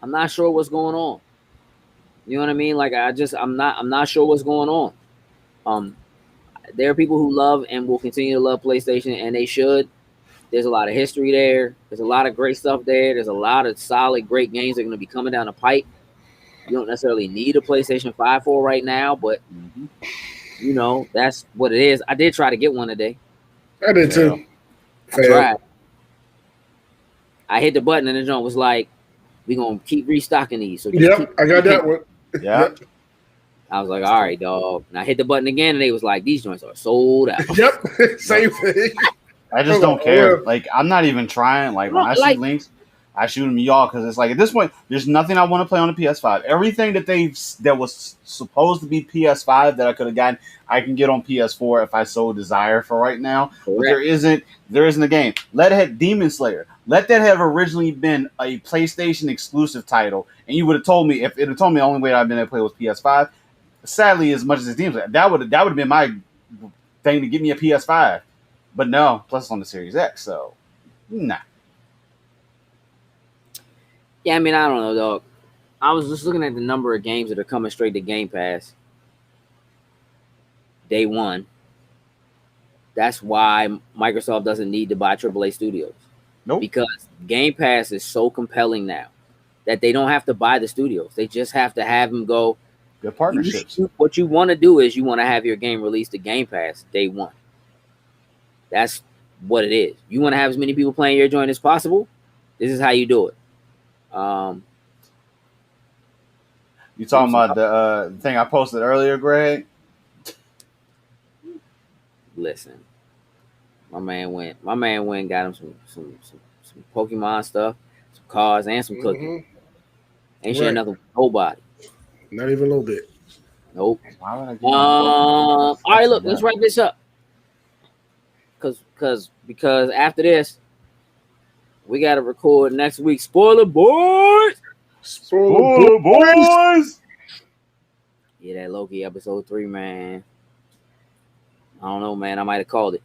A: not sure what's going on. You know what I mean? Like, I'm not sure what's going on. There are people who love and will continue to love PlayStation, and they should. There's a lot of history there. There's a lot of great stuff there. There's a lot of solid, great games that are going to be coming down the pipe. You don't necessarily need a PlayStation 5 for right now, but you know, that's what it is. I did try to get one today.
C: I did too.
A: I tried. I hit the button and the joint was like, we're going to keep restocking these. So
C: I got that one.
D: Yeah.
A: I was like, all right, dog. And I hit the button again, and they was like, these joints are sold out.
C: Yep, same thing.
D: I just don't care. Like, I'm not even trying. Like, when I see links, I shoot them y'all, because it's like, at this point, there's nothing I want to play on the PS5. Everything that was supposed to be PS5 that I could have gotten, I can get on PS4 if I so desire for right now. Correct. But there isn't a game. Let it have Demon Slayer. Let that have originally been a PlayStation exclusive title, and you would have told me, if it had told me the only way I've been able to play was PS5. Sadly, as much as it's Demon Slayer, that would have been my thing to get me a PS5. But no, plus it's on the Series X, so nah.
A: Yeah, I mean, I don't know, dog. I was just looking at the number of games that are coming straight to Game Pass day one. That's why Microsoft doesn't need to buy AAA studios.
D: Nope.
A: Because Game Pass is so compelling now that they don't have to buy the studios. They just have to have them go.
D: Good partnerships.
A: What you want to do is you want to have your game released to Game Pass day one. That's what it is. You want to have as many people playing your joint as possible. This is how you do it.
D: You talking about the thing I posted earlier, Greg?
A: Listen, my man went and got him some Pokemon stuff, some cards, and some cookies. Ain't sharing nothing with nobody.
C: Not even a little bit.
A: Nope. All right, look, let's wrap this up. Because after this, we got to record next week. Spoiler boys.
C: Spoiler boys.
A: Yeah, that Loki episode 3, man. I don't know, man. I might have called it.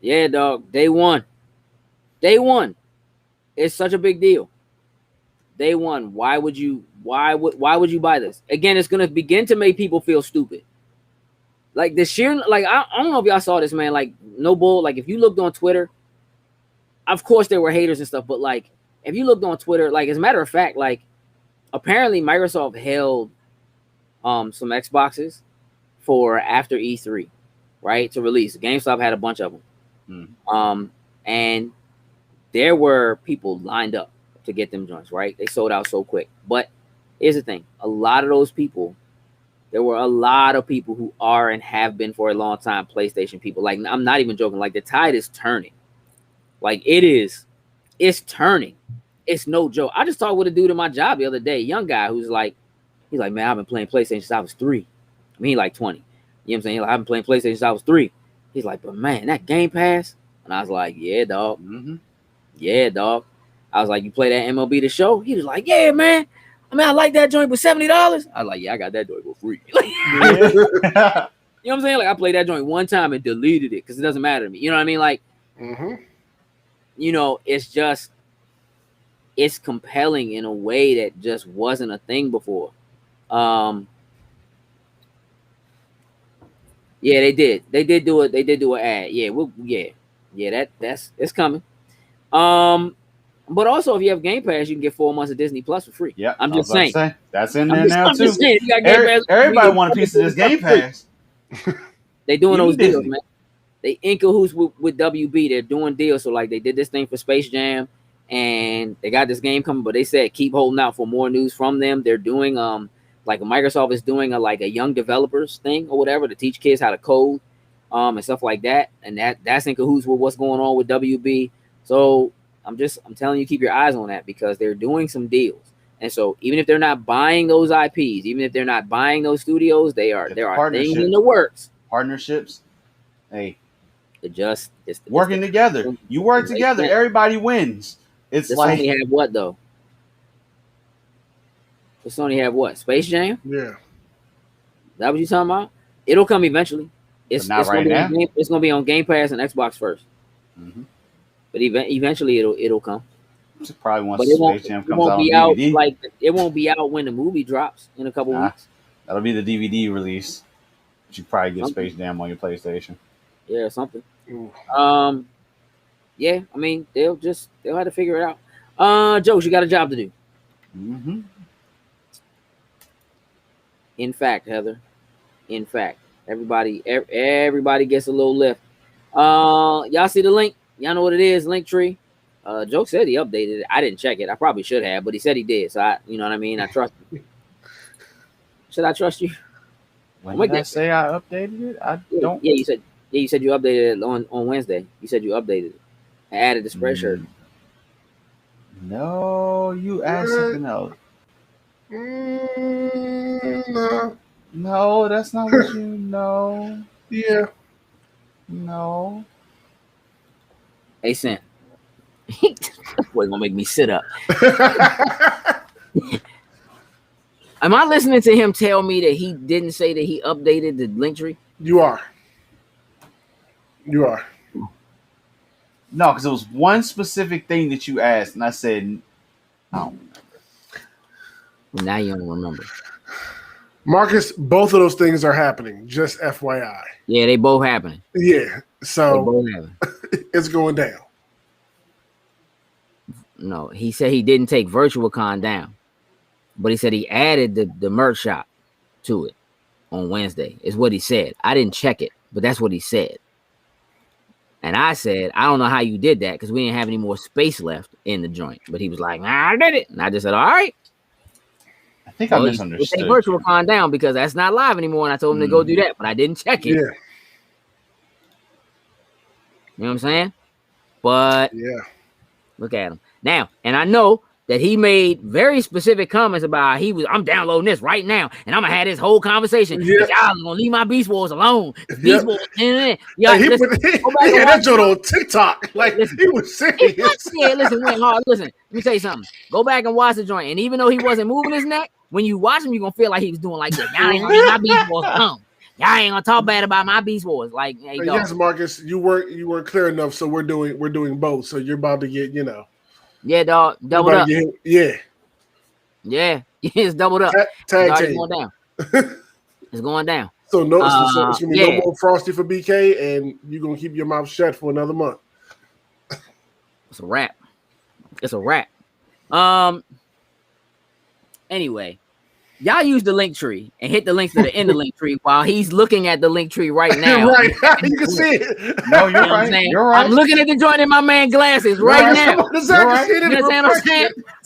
A: Yeah, dog. Day one. It's such a big deal. Day one. Why would you buy this? Again, it's gonna begin to make people feel stupid. Like the sheer, like I don't know if y'all saw this, man. Like no bull. Like if you looked on Twitter, of course there were haters and stuff, but like if you looked on Twitter, like as a matter of fact, like apparently Microsoft held some Xboxes for after E3, right, to release. GameStop had a bunch of them, and there were people lined up to get them joints, right? They sold out so quick. But here's the thing: a lot of those people, there were a lot of people who are and have been for a long time PlayStation people. Like I'm not even joking. Like the tide is turning. Like it's turning. It's no joke. I just talked with a dude at my job the other day, young guy who's like, he's like, man, I've been playing PlayStation since I was 3. I mean, he like 20. You know what I'm saying? Like, I've been playing PlayStation since I was 3. He's like, but man, that Game Pass. And I was like, yeah, dog. Yeah, dog. I was like, you play that MLB The Show? He was like, yeah, man. I mean, I like that joint for $70. I was like, yeah, I got that joint for free. You know what I'm saying? Like, I played that joint one time and deleted it because it doesn't matter to me. You know what I mean? Like, you know, it's compelling in a way that just wasn't a thing before. Yeah, they did. They did do it. They did do an ad. Yeah, that's it's coming. But also if you have Game Pass, you can get 4 months of Disney Plus for free.
D: Yeah,
A: I'm just saying.
D: That's in there now too.
A: Saying, you got Game Pass,
D: everybody want a piece of this Game Pass.
A: They doing those deals, man. They in cahoots with WB. They're doing deals. So like they did this thing for Space Jam, and they got this game coming. But they said keep holding out for more news from them. They're doing like Microsoft is doing a young developers thing or whatever to teach kids how to code, and stuff like that. And that's in cahoots with what's going on with WB. So I'm telling you, keep your eyes on that because they're doing some deals. And so even if they're not buying those IPs, even if they're not buying those studios, there are things in the works.
D: Partnerships. Hey,
A: it's
D: working together. You work together, everybody wins. It's like
A: Sony have what though? Does Sony have what? Space Jam?
C: Yeah.
A: Is that what you talking about? It'll come eventually. It's
D: not right now.
A: It's gonna be on Game Pass and Xbox first. But eventually it'll come.
D: Probably once Space Jam comes out on DVD.
A: Like it won't be out when the movie drops in a couple weeks.
D: That'll be the DVD release. But you probably get Space Jam on your PlayStation.
A: Yeah, something. Yeah, I mean they'll have to figure it out. Jokes, you got a job to do. In fact, Heather. In fact, everybody gets a little lift. Y'all see the link? Y'all know what it is? Linktree. Joke said he updated it. I didn't check it. I probably should have, but he said he did. So you know what I mean? I trust him. Should I trust you?
D: When did I say I updated it? I don't.
A: Yeah, you said you updated it on Wednesday. You said you updated it. I added the spreadshirt.
D: No, you added something else. No, that's not what you know.
C: Yeah.
D: No.
A: Hey, Sam. Boy, gonna make me sit up. Am I listening to him tell me that he didn't say that he updated the Linktree?
C: You are.
D: No, because it was one specific thing that you asked, and I said, I don't remember.
A: Now you don't remember.
C: Marcus, both of those things are happening. Just FYI.
A: Yeah, they both happening.
C: Yeah, so it's going down.
A: No, he said he didn't take VirtualCon down, but he said he added the merch shop to it on Wednesday. Is what he said. I didn't check it, but that's what he said. And I said, I don't know how you did that because we didn't have any more space left in the joint. But he was like, nah, I did it. And I just said, all right.
D: I think I misunderstood.
A: Take VirtualCon down because that's not live anymore. And I told him to go do that, but I didn't check it.
C: Yeah.
A: You know what I'm saying? But
C: yeah,
A: look at him now. And I know that he made very specific comments about I'm downloading this right now, and I'm gonna have this whole conversation.
C: Yeah.
A: Y'all gonna leave my Beast Wars alone. Beast Wars,
C: that joke on TikTok. Like, listen, he was serious.
A: Listen, let me tell you something. Go back and watch the joint. And even though he wasn't moving his neck, when you watch him, you're gonna feel like he was doing like this. Y'all ain't gonna leave my Beast Wars alone. Y'all ain't gonna talk bad about my Beast Wars. Like, hey,
C: yes, Marcus, you weren't clear enough, so we're doing both. So you're about to get,
A: yeah, dog, doubled up.
C: Yeah,
A: it's doubled up.
C: Tag
A: team. Going down. It's going down.
C: So so it's gonna be no more Frosty for BK, and you're gonna keep your mouth shut for another month.
A: It's a wrap. Anyway, y'all use the link tree and hit the links to the end of the link tree while he's looking at the link tree right now.
C: Right, you can see it.
D: No, you're right. You're right.
A: I'm looking at the joint in my man glasses right now.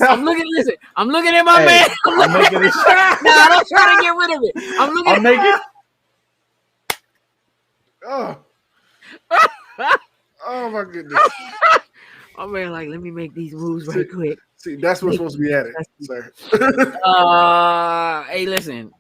A: I'm looking. Listen, I'm looking at my man.
D: I'm making it.
A: Nah, don't try to get rid of it. I'm looking.
D: I'll make it.
C: Oh my goodness.
A: Oh man, like, let me make these moves right quick.
C: See, that's what's supposed to be added, sir.
A: Hey, listen.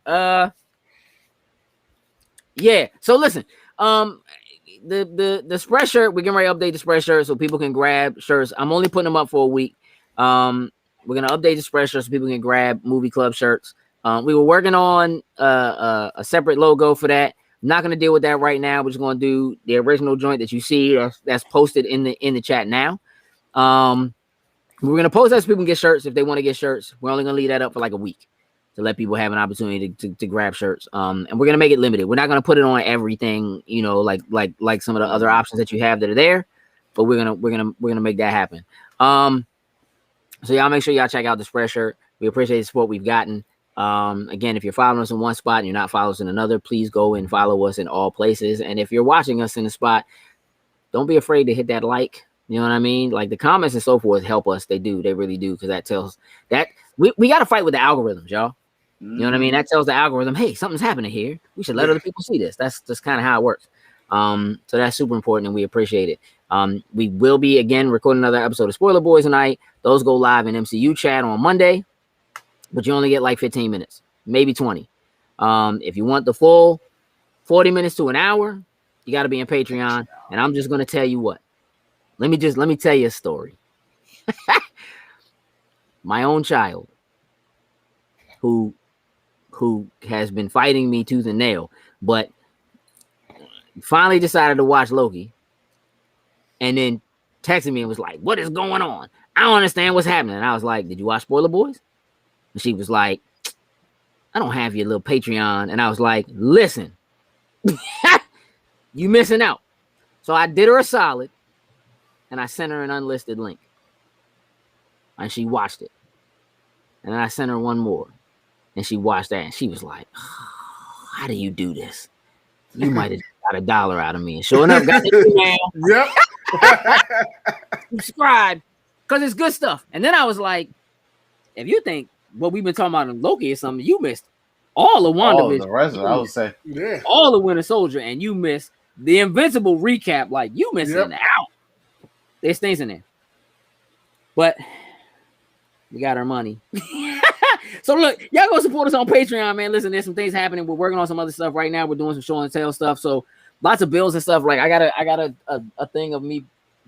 A: Yeah. So listen. The spread shirt, we're getting ready to update the spread shirt so people can grab shirts. I'm only putting them up for a week. We're gonna update the spread shirt so people can grab movie club shirts. We were working on a separate logo for that. I'm not gonna deal with that right now. We're just gonna do the original joint that you see that's posted in the chat now. We're gonna post that so people can get shirts if they want to get shirts. We're only gonna leave that up for like a week to let people have an opportunity to grab shirts. And we're gonna make it limited. We're not gonna put it on everything, like some of the other options that you have that are there. But we're gonna make that happen. So y'all make sure y'all check out the spread shirt. We appreciate the support we've gotten. Again, if you're following us in one spot and you're not following us in another, please go and follow us in all places. And if you're watching us in a spot, don't be afraid to hit that like. You know what I mean? Like, the comments and so forth help us. They do. They really do. Because that tells that we got to fight with the algorithms, y'all. You know what I mean? That tells the algorithm, hey, something's happening here. We should let other people see this. That's just kind of how it works. So that's super important, and we appreciate it. We will be, again, recording another episode of Spoiler Boys tonight. Those go live in MCU chat on Monday, but you only get like 15 minutes, maybe 20. If you want the full 40 minutes to an hour, you got to be in Patreon. And I'm just going to tell you what. Let me tell you a story. My own child, who has been fighting me tooth and nail, but finally decided to watch Loki, and then texted me and was like, "What is going on? I don't understand what's happening." And I was like, "Did you watch Spoiler Boys?" And she was like, "I don't have your little Patreon." And I was like, "Listen, you missing out." So I did her a solid. And I sent her an unlisted link. And she watched it. And then I sent her one more. And she watched that. And she was like, oh, how do you do this? You might have got $1 out of me. And sure enough, got the email. Yep. Subscribe. Because it's good stuff. And then I was like, if you think what we've been talking about in Loki is something, you missed all of WandaVision.
D: The rest of it, I would say.
C: Yeah.
A: All of Winter Soldier. And you missed the Invincible recap. Like, you missing out. There's things in there. But we got our money. So look, y'all go support us on Patreon, man. Listen, there's some things happening. We're working on some other stuff right now. We're doing some show and tell stuff. So lots of bills and stuff. Like, I got a thing of me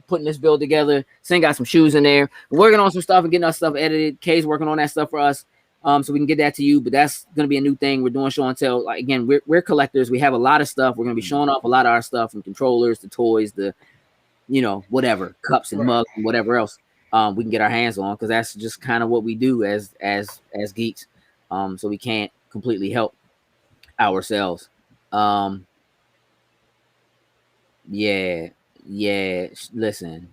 A: putting this bill together. Sin got some shoes in there. We're working on some stuff and getting our stuff edited. Kay's working on that stuff for us. So we can get that to you. But that's gonna be a new thing. We're doing show and tell. Like, again, we're collectors. We have a lot of stuff. We're gonna be showing off a lot of our stuff, from controllers to toys, the whatever cups and mugs and whatever else we can get our hands on, because that's just kind of what we do as geeks. So we can't completely help ourselves. Yeah. Listen.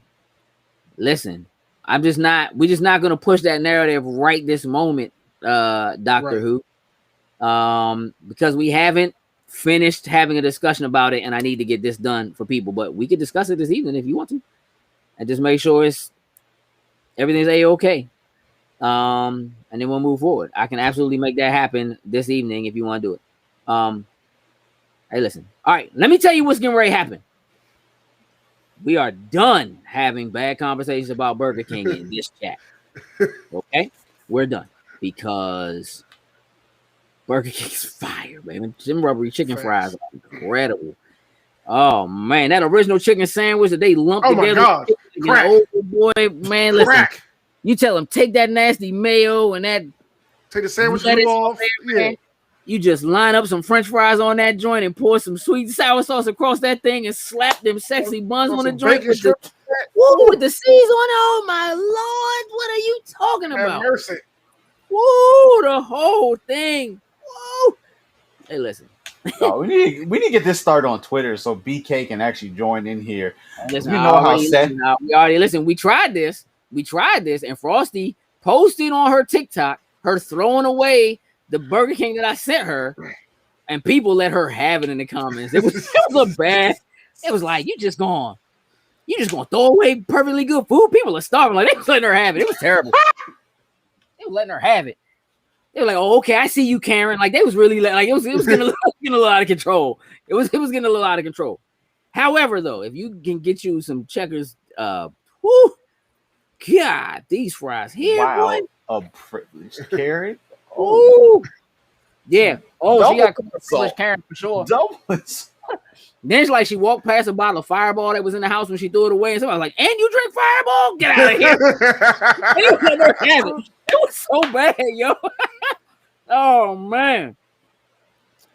A: We're just not gonna push that narrative right this moment, Doctor Who. Because we haven't finished having a discussion about it, and I need to get this done for people. But we could discuss it this evening if you want to, and just make sure everything's a-okay. And then we'll move forward. I can absolutely make that happen this evening if you want to do it. Hey, listen. All right, let me tell you what's getting ready to happen. We are done having bad conversations about Burger King in this chat. Okay? We're done. Because Burger King's fire, baby. Them rubbery chicken fries are incredible. Oh, man. That original chicken sandwich that they lumped together.
C: Oh, my God.
A: Oh, boy. Man, listen. You tell them, take that nasty mayo and that.
C: Take the sandwich off.
A: Yeah. You just line up some French fries on that joint and pour some sweet and sour sauce across that thing and slap them sexy buns on the joint with the seasoning. Oh my Lord, what are you talking about?
C: Mercy.
A: Woo, the whole thing. Woo. Hey, listen.
D: We need to get this started on Twitter so BK can actually join in here.
A: Listen, we tried this, and Frosty posted on her TikTok her throwing away the Burger King that I sent her, and people let her have it in the comments. It was a bad. It was like, you just gonna throw away perfectly good food. People are starving. Like, they was letting her have it. It was terrible. They were letting her have it. They were like, "Oh, okay, I see you, Karen." Like, they was really like it was getting a little out of control. It was getting a little out of control. However, though, if you can get you some Checkers, whoo, God, these fries here,
D: wow, boy. A privileged Karen.
A: Oh, yeah. Oh, she got privileged Karen for sure. Then it's like she walked past a bottle of Fireball that was in the house when she threw it away, and somebody was like, "And you drink Fireball? Get out of here!" It was so bad, yo. Oh man.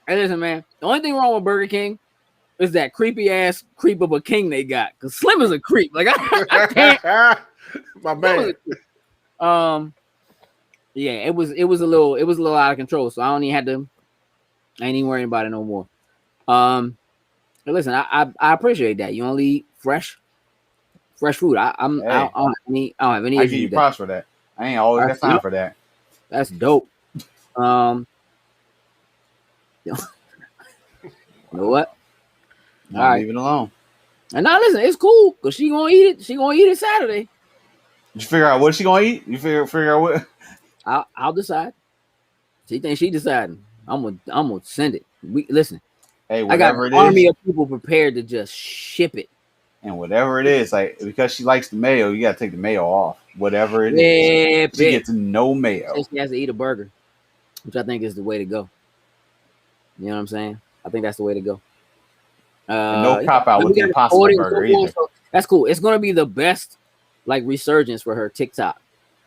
A: Hey, listen, man. The only thing wrong with Burger King is that creepy ass creep of a king they got. Cause Slim is a creep. Like I can't.
C: My man.
A: Yeah, it was a little out of control. So I ain't even worrying about it no more. Listen, I appreciate that. You only eat fresh food. I don't have any
D: I give you props for that. I ain't always got time for that.
A: That's dope. You know what?
D: All right, leave it alone.
A: And now listen, it's cool because she gonna eat it. She gonna eat it Saturday.
D: Did you figure out what she gonna eat? You figure out what?
A: I'll decide. She thinks she deciding. I'm gonna send it. Listen.
D: Hey,
A: I got an army of people prepared to just ship it.
D: And whatever it is, like, because she likes the mayo, you gotta take the mayo off. Whatever it is, she gets no mayo.
A: She has to eat a burger, which I think is the way to go. You know what I'm saying? I think that's the way to go.
D: No cop out with the Impossible Burger either.
A: So that's cool. It's gonna be the best like resurgence for her TikTok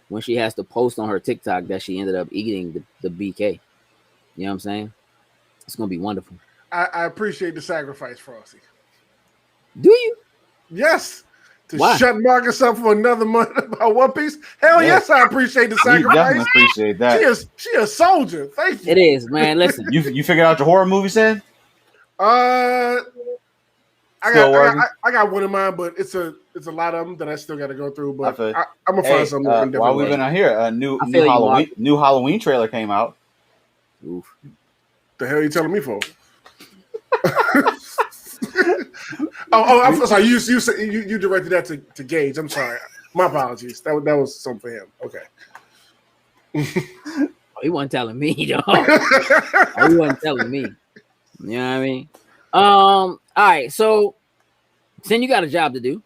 A: when she has to post on her TikTok that she ended up eating the BK. You know what I'm saying? It's gonna be wonderful.
C: I appreciate the sacrifice, Frosty.
A: Do you?
C: Yes. To shut Marcus up for another month about One Piece. Hell yes, I appreciate the sacrifice.
D: You definitely appreciate that.
C: She a soldier. Thank you.
A: It is, man. Listen.
D: You figured out your horror movie, Sam?
C: I got one in mind, but it's a lot of them that I still got to go through. But I'm gonna find something.
D: While we've been out here, a new Halloween trailer came out.
A: Oof.
C: The hell are you telling me for? I'm sorry. You directed that to Gage. I'm sorry. My apologies. That was something for him. Okay.
A: He wasn't telling me, though. He wasn't telling me. You know what I mean? All right. So, Sin, you got a job to do.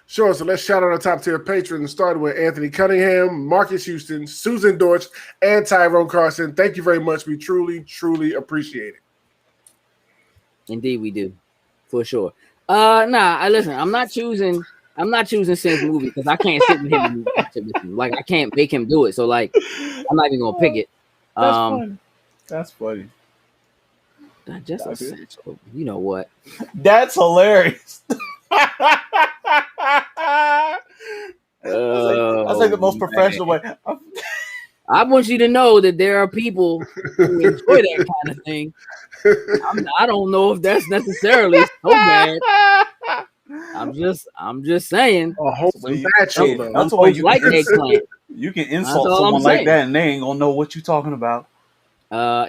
C: Sure. So let's shout out our top tier patrons. Started with Anthony Cunningham, Marcus Houston, Susan Dortch, and Tyrone Carson. Thank you very much. We truly, truly appreciate it.
A: Indeed, we do, for sure. Listen, I'm not choosing Sin's movie because I can't sit with him and watch it with him. Like, I can't make him do it. So, like, I'm not even gonna pick it.
D: That's funny.
A: Just essential. You know what?
D: That's hilarious. That's like the most professional way.
A: I want you to know that there are people who enjoy that kind of thing. I don't know if that's necessarily so bad. I'm just saying.
C: That's
D: the way you
A: like eggplant.
D: You can insult someone like that, and they ain't gonna know what you're talking about.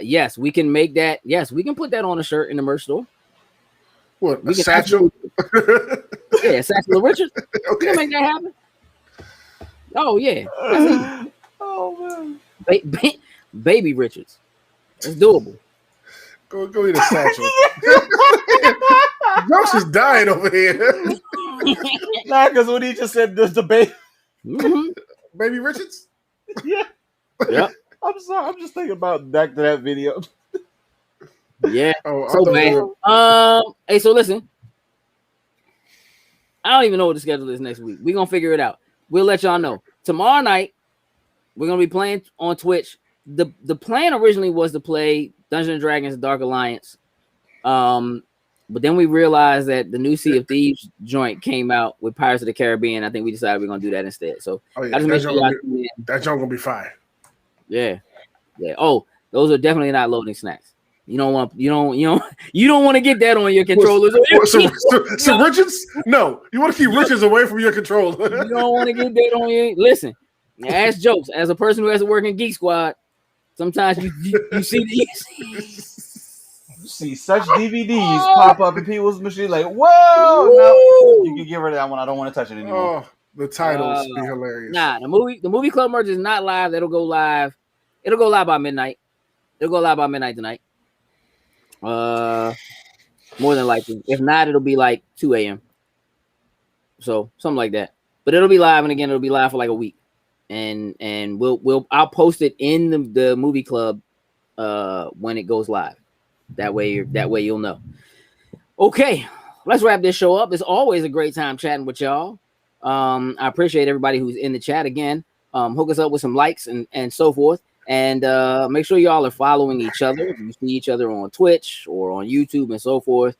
A: Yes, we can make that. Yes, we can put that on a shirt in the merch store.
C: What, a satchel?
A: Yeah, satchel of Richards. Okay. We can make that happen. Oh yeah.
D: Oh man.
A: Baby Richards. It's doable.
C: Go eat a satchel. Josh is dying over here.
D: Nah, because when he just said the baby,
C: Baby Richards.
D: Yeah.
A: Yep.
D: I'm sorry. I'm just thinking about back to that video.
A: Yeah. So bad. Hey, so listen. I don't even know what the schedule is next week. We're gonna figure it out. We'll let y'all know. Tomorrow night, we're gonna be playing on Twitch. The plan originally was to play Dungeons and Dragons Dark Alliance. But then we realized that the new Sea of Thieves joint came out with Pirates of the Caribbean. I think we decided we're gonna do that instead. So
C: that joint gonna be fire.
A: Yeah. Oh, those are definitely not loading snacks. You don't want to get that on your controllers.
C: So Richards? No, you want to keep Richards away from your controller.
A: You don't want to get that on your. Listen, ask jokes. As a person who has to work in Geek Squad, sometimes you
D: see such DVDs pop up in people's machine like, whoa! No, you can get rid of that one. I don't want to touch it anymore.
C: Oh, the titles be hilarious.
A: Nah, the movie club merch is not live. It'll go live by midnight. It'll go live by midnight tonight. More than likely. If not, it'll be like 2 a.m. So something like that. But it'll be live, and again, it'll be live for like a week. And I'll post it in the movie club when it goes live. That way you'll know. Okay, let's wrap this show up. It's always a great time chatting with y'all. I appreciate everybody who's in the chat again. Hook us up with some likes and so forth. And make sure y'all are following each other. If you see each other on Twitch or on YouTube and so forth.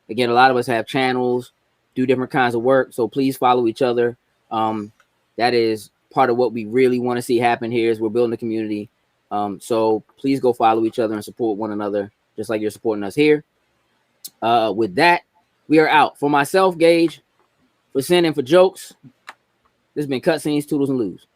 A: Again, a lot of us have channels, do different kinds of work. So please follow each other. That is part of what we really want to see happen here is we're building a community. So please go follow each other and support one another, just like you're supporting us here. With that, we are out. For myself, Gage, for Sin and for Jokes, this has been Cutscenes, Toodles, and Lose.